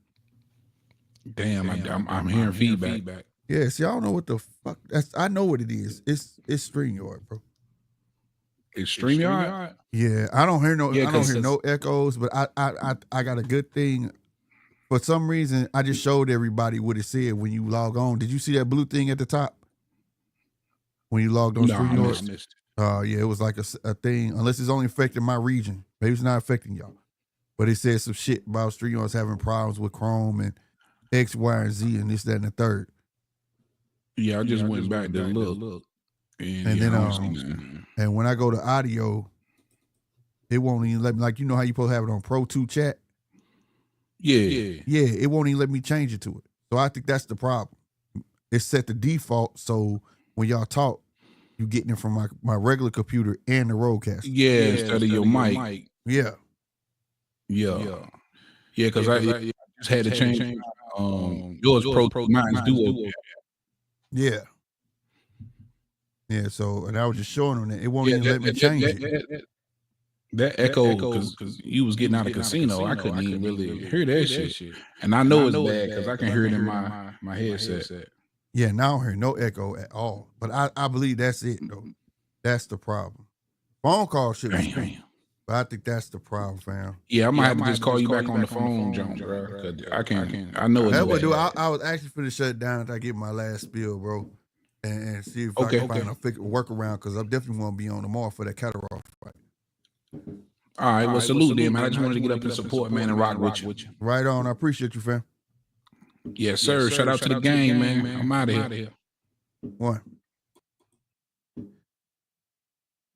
Damn, I'm hearing feedback. Yeah, see, I don't know what the fuck. I know what it is. It's StreamYard, bro. It's StreamYard? Yeah, I don't hear no echoes, but I got a good thing. For some reason, I just showed everybody what it said when you log on. Did you see that blue thing at the top? When you logged on StreamYard? I missed it. Yeah, it was like a thing, unless it's only affecting my region. Maybe it's not affecting y'all. But it said some shit about StreamYard's having problems with Chrome and X, Y, and Z and this, that, and the third. Yeah, I just went back to look. And then and when I go to audio, it won't even let me, like, you know how you supposed to have it on Pro 2 chat? Yeah, it won't even let me change it to it. So I think that's the problem. It's set the default, so when y'all talk, you getting it from my regular computer and the Rodecaster. Yeah, instead of your mic. Yeah. Because I just had to change yours Pro, mine's Duo. Yeah. Yeah, so, and I was just showing them that it won't even let me change it. That echo, because you was getting out of casino, I couldn't even really hear that shit. And I know it's bad because I can hear it in my headset. Yeah, now I don't hear no echo at all. But I believe that's it, though. That's the problem. Phone call shit was cool, but I think that's the problem, fam. Yeah, I might have to just call you back on the phone, John, bro. Cause I can't. I know it's bad. I was actually finna shut it down after I get my last spill, bro, and see if I can find a workaround, because I definitely want to be on tomorrow for that Catterall fight. All right, well, salute them, man. I just wanted to get up and support, man, and rock with you. Right on. I appreciate you, fam. Yes, sir. Shout out to the gang, man. I'm out of here. One.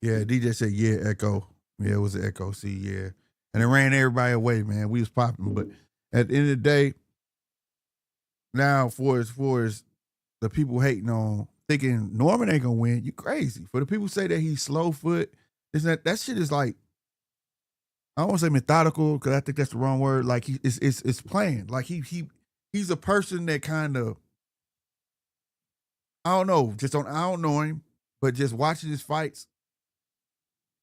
Yeah, DJ said, yeah, echo. Yeah, it was an echo. See, yeah. And it ran everybody away, man. We was popping. But at the end of the day, now for as the people hating on, thinking Norman ain't gonna win, you crazy. For the people who say that he's slow foot, that shit is like, I don't want to say methodical, because I think that's the wrong word. Like, it's planned. Like he's a person that kind of, I don't know, I don't know him, but just watching his fights,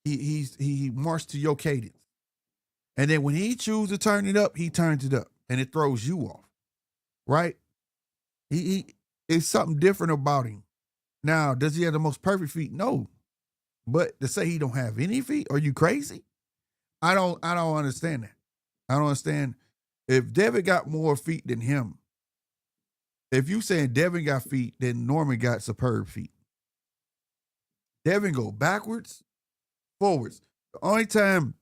he marched to your cadence. And then when he chooses to turn it up, he turns it up, and it throws you off. Right? He it's something different about him. Now, does he have the most perfect feet? No. But to say he don't have any feet, are you crazy? I don't understand that. I don't understand. If Devin got more feet than him, if you saying Devin got feet, then Norman got superb feet. Devin go backwards, forwards. The only time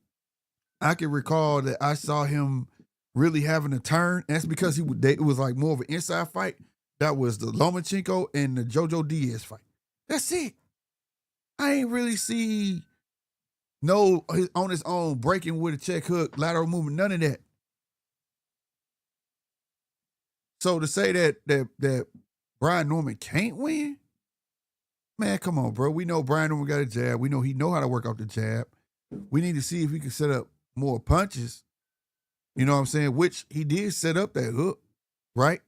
I can recall that I saw him really having a turn, that's because it was like more of an inside fight. That was the Lomachenko and the Jojo Diaz fight. That's it. I ain't really see on his own breaking with a check hook, lateral movement, none of that. So to say that Brian Norman can't win, man, come on, bro. We know Brian Norman got a jab. We know he know how to work out the jab. We need to see if he can set up more punches. You know what I'm saying? Which he did set up that hook, right?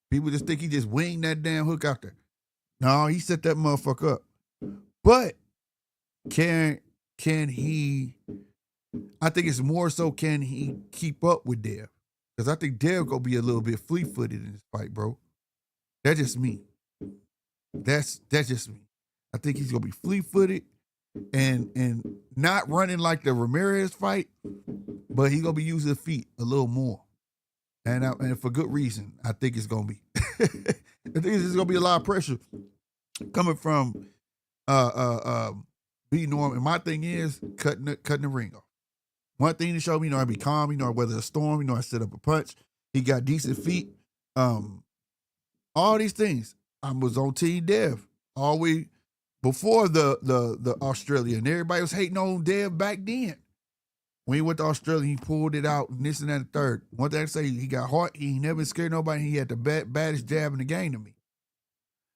People just think he just winged that damn hook out there. No, he set that motherfucker up. But can he, I think it's more so, can he keep up with Dev? Because I think Dev gonna be a little bit fleet-footed in this fight, bro. That's just me. That's just me. I think he's gonna be fleet-footed and not running like the Ramirez fight, but he's gonna be using his feet a little more, and for good reason. I think it's gonna be. I think there's gonna be a lot of pressure coming from B Norm. And my thing is cutting the ring off. One thing to show me, how to be calm, how to weather a storm, how to set up a punch. He got decent feet. All these things. I was on Team Dev always before the Australia, and everybody was hating on Dev back then. When he went to Australia, he pulled it out, and this and that and third. One thing I say, he got heart. He ain't never scared nobody. He had the baddest jab in the game to me.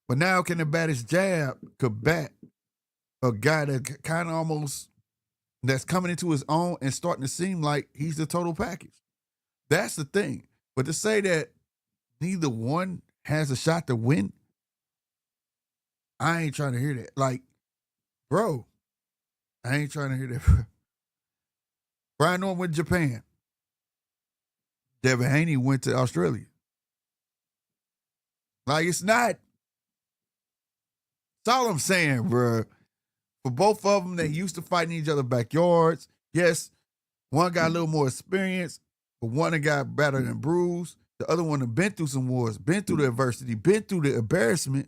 But now, can the baddest jab combat a guy that kind of almost that's coming into his own and starting to seem like he's the total package? That's the thing. But to say that neither one has a shot to win, I ain't trying to hear that. Like, bro, I ain't trying to hear that. Brian Norman went to Japan. Devin Haney went to Australia. Like, it's not. That's all I'm saying, bro. For both of them, they used to fight in each other's backyards. Yes, one got a little more experience, but one that got battered and bruised. The other one had been through some wars, been through the adversity, been through the embarrassment.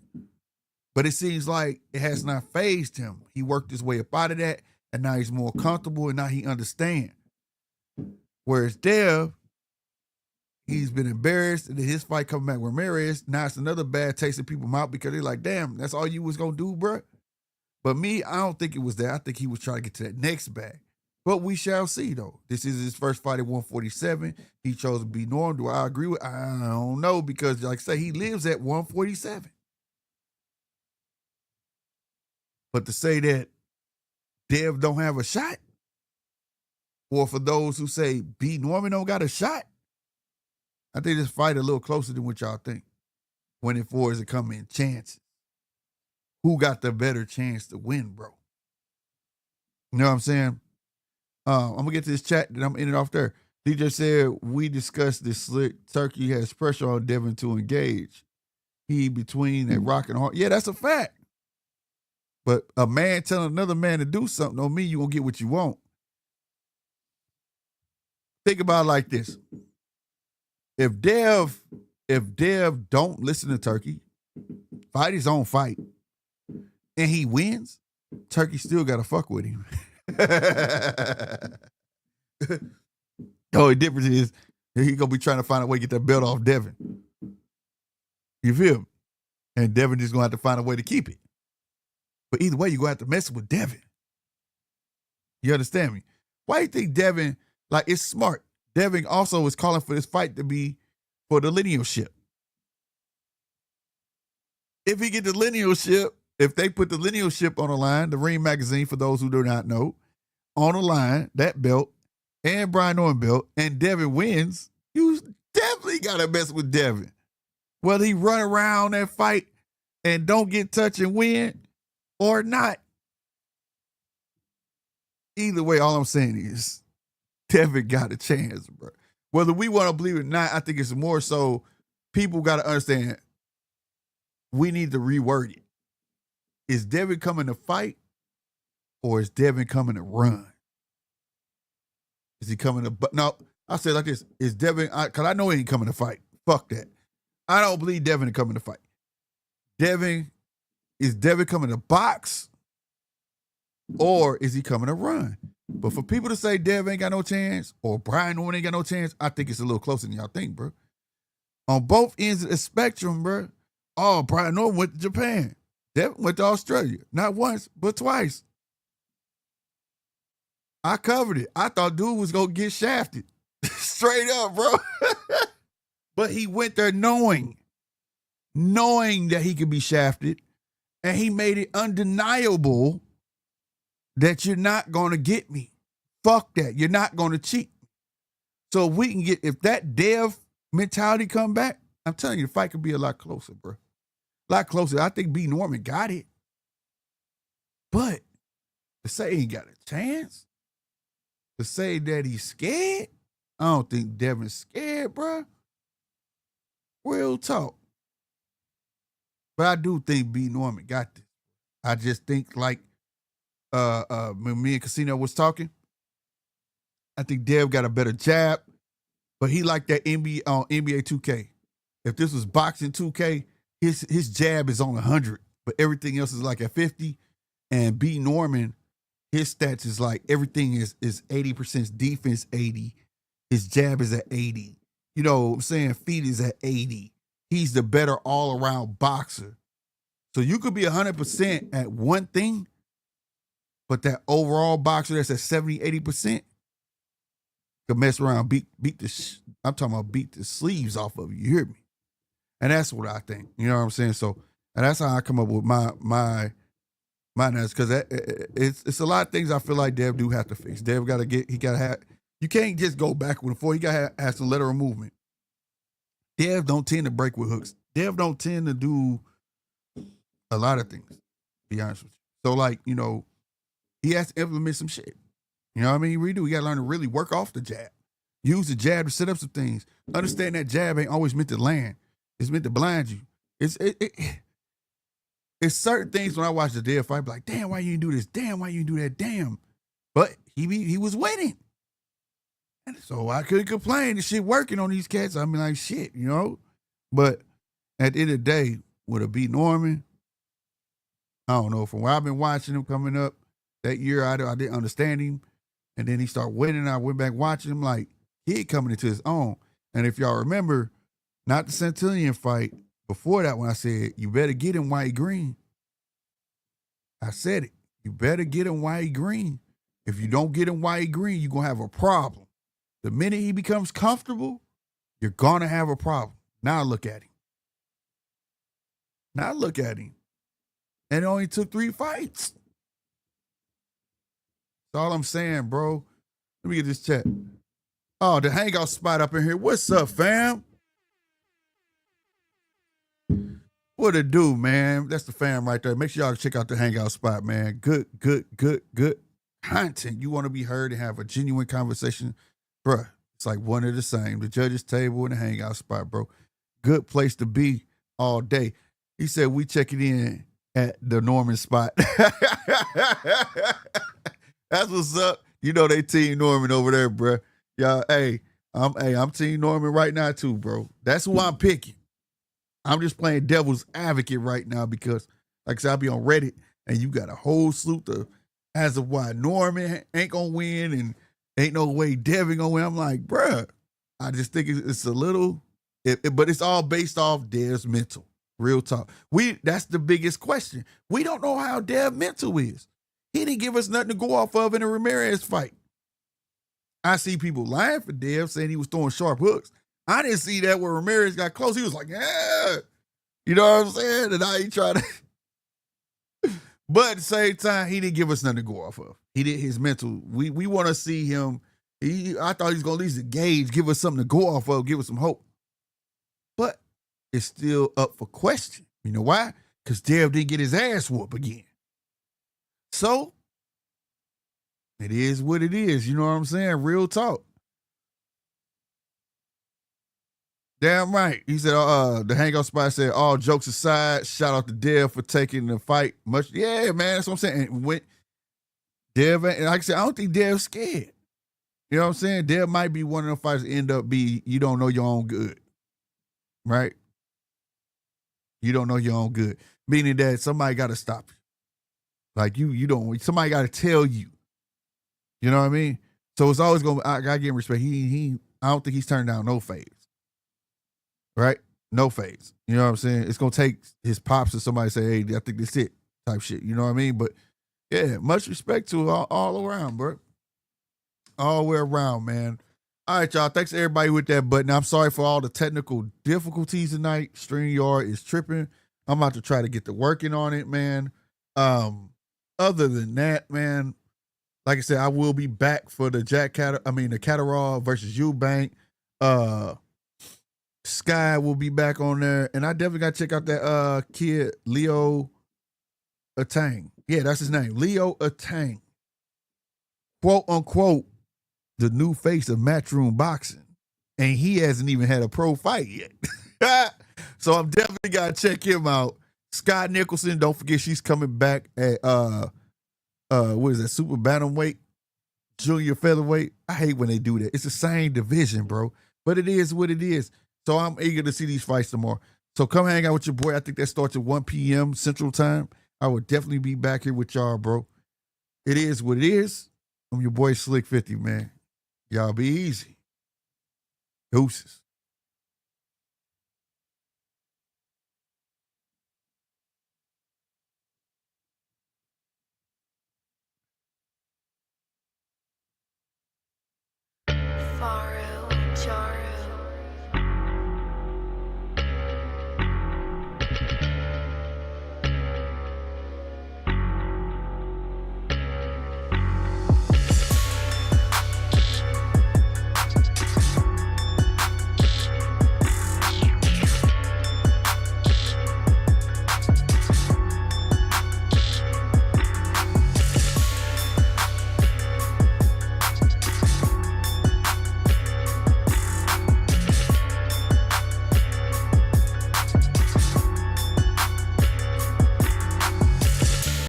But it seems like it has not fazed him. He worked his way up out of that, and now he's more comfortable, and now he understands. Whereas Dev, he's been embarrassed, and then his fight coming back with Ramirez, now it's another bad taste in people's mouth because they're like, damn, that's all you was going to do, bro? But me, I don't think it was that. I think he was trying to get to that next bag. But we shall see, though. This is his first fight at 147. He chose to be Norm. Do I agree with? I don't know, because like I say, he lives at 147. But to say that Dev don't have a shot, or for those who say B Norman don't got a shot, I think this fight a little closer than what y'all think. When it for is to come in chances. Who got the better chance to win, bro? You know what I'm saying? I'm going to get to this chat, and I'm ending off there. DJ said, we discussed this slick. Turkey has pressure on Devin to engage. He between that rock and hard. Yeah, that's a fact. But a man telling another man to do something don't mean you're going to get what you want. Think about it like this. If Dev don't listen to Turkey, fight his own fight, and he wins, Turkey still got to fuck with him. The only difference is he going to be trying to find a way to get that belt off Devin. You feel me? And Devin just going to have to find a way to keep it. But either way, you're going to have to mess with Devin. You understand me? Why do you think Devin, like, it's smart? Devin also is calling for this fight to be for the linealship. If he get the linealship, if they put the linealship on the line, the Ring magazine, for those who do not know, on the line, that belt, and Brian Norman belt, and Devin wins, you definitely got to mess with Devin. Whether he run around that fight and don't get touched and win or not. Either way, all I'm saying is Devin got a chance, bro. Whether we want to believe it or not, I think it's more so people got to understand we need to reword it. Is Devin coming to fight or is Devin coming to run? Is he coming to... No, I'll say it like this. Is Devin... Because I know he ain't coming to fight. Fuck that. I don't believe Devin is coming to fight. Is Devin coming to box or is he coming to run? But for people to say Dev ain't got no chance or Brian Norman ain't got no chance, I think it's a little closer than y'all think, bro. On both ends of the spectrum, bro. Oh, Brian Norman went to Japan. Devin went to Australia. Not once, but twice. I covered it. I thought dude was going to get shafted. Straight up, bro. But he went there knowing that he could be shafted, and he made it undeniable that you're not going to get me. Fuck that. You're not going to cheat. So if that Dev mentality come back, I'm telling you, the fight could be a lot closer, bro. A lot closer. I think B. Norman got it. But to say he got a chance, to say that he's scared, I don't think Devin's scared, bro. Real talk. But I do think B. Norman got this. I just think like when me and Casino was talking, I think Dev got a better jab, but he like that NBA 2K. If this was boxing 2K, his jab is on 100, but everything else is like at 50. And B Norman, his stats is like everything is 80% defense, 80. His jab is at 80. You know what I'm saying? Feet is at 80. He's the better all-around boxer. So you could be 100% at one thing, but that overall boxer that's at 70, 80% could mess around, beat I'm talking about beat the sleeves off of you. You hear me? And that's what I think. You know what I'm saying? So, and that's how I come up with my nuts, because it's a lot of things I feel like Dev do have to fix. Dev got to have, you can't just go back with forward. You got to have some lateral movement. Dev don't tend to break with hooks. Dev don't tend to do a lot of things, to be honest with you. So, like, you know, he has to implement some shit. You know what I mean? We got to learn to really work off the jab. Use the jab to set up some things. Understand that jab ain't always meant to land. It's meant to blind you. It's certain things when I watch the Dev fight, I be like, damn, why you didn't do this? Damn, why you didn't do that? Damn. But he was winning. And so I couldn't complain. The shit working on these cats. I mean, like, shit, you know? But at the end of the day, with a B Norman, I don't know. From where I've been watching him coming up that year, I didn't understand him. And then he started winning. I went back watching him like he coming into his own. And if y'all remember, not the Centillion fight, before that when I said, you better get him white green. I said it. You better get him white green. If you don't get him white green, you're going to have a problem. The minute he becomes comfortable, you're going to have a problem. Now look at him. And it only took 3 fights. That's all I'm saying, bro. Let me get this chat. Oh, the hangout spot up in here. What's up, fam? What it do, man? That's the fam right there. Make sure y'all check out the hangout spot, man. Good content. You want to be heard and have a genuine conversation, bruh. It's like one of the same. The judges table and the hangout spot, bro. Good place to be all day. He said we checking in at the Norman spot. That's what's up. You know they Team Norman over there, bro. Y'all, I'm Team Norman right now too, bro. That's who I'm picking. I'm just playing devil's advocate right now because, like I said, I'll be on Reddit and you got a whole slew of as of why Norman ain't gonna win and ain't no way Devin gonna win. I'm like, bruh, I just think it's a little, but it's all based off Dev's mental. Real talk. That's the biggest question. We don't know how Dev mental is. He didn't give us nothing to go off of in the Ramirez fight. I see people lying for Dev, saying he was throwing sharp hooks. I didn't see that where Ramirez got close. He was like, yeah. You know what I'm saying? And now he tried to. But at the same time, he didn't give us nothing to go off of. He did his mental. We want to see him. I thought he was going to at least engage, give us something to go off of, give us some hope. But it's still up for question. You know why? Because Dev didn't get his ass whooped again. So, it is what it is. You know what I'm saying? Real talk. Damn right. He said, the hangout spot said, all jokes aside, shout out to Dev for taking the fight. Yeah, man, that's what I'm saying. And when Dev, and like I said, I don't think Dev's scared. You know what I'm saying? Dev might be one of them fights that end up you don't know your own good. Right? You don't know your own good. Meaning that somebody got to stop you. Like you don't, somebody got to tell you. You know what I mean? So it's always I got to give him respect. I don't think he's turned down no phase. Right? No phase. You know what I'm saying? It's going to take his pops to somebody say, hey, I think this it type shit. You know what I mean? But yeah, much respect to all around, bro. All the way around, man. All right, y'all. Thanks to everybody with that button. I'm sorry for all the technical difficulties tonight. StreamYard is tripping. I'm about to try to get to working on it, man. Other than that, man, like I said, I will be back for the the Catterall versus Eubank. Sky will be back on there. And I definitely got to check out that kid, Leo Atang. Yeah, that's his name. Leo Atang. Quote unquote, the new face of Matchroom Boxing. And he hasn't even had a pro fight yet. So I'm definitely got to check him out. Sky Nicholson, don't forget she's coming back at what is that, super bantamweight, junior featherweight. I hate when they do that. It's the same division, bro. But it is what it is. So I'm eager to see these fights tomorrow. So come hang out with your boy. I think that starts at 1 p.m. Central Time. I will definitely be back here with y'all, bro. It is what it is. I'm your boy Slick 50, man. Y'all be easy. Deuces. Far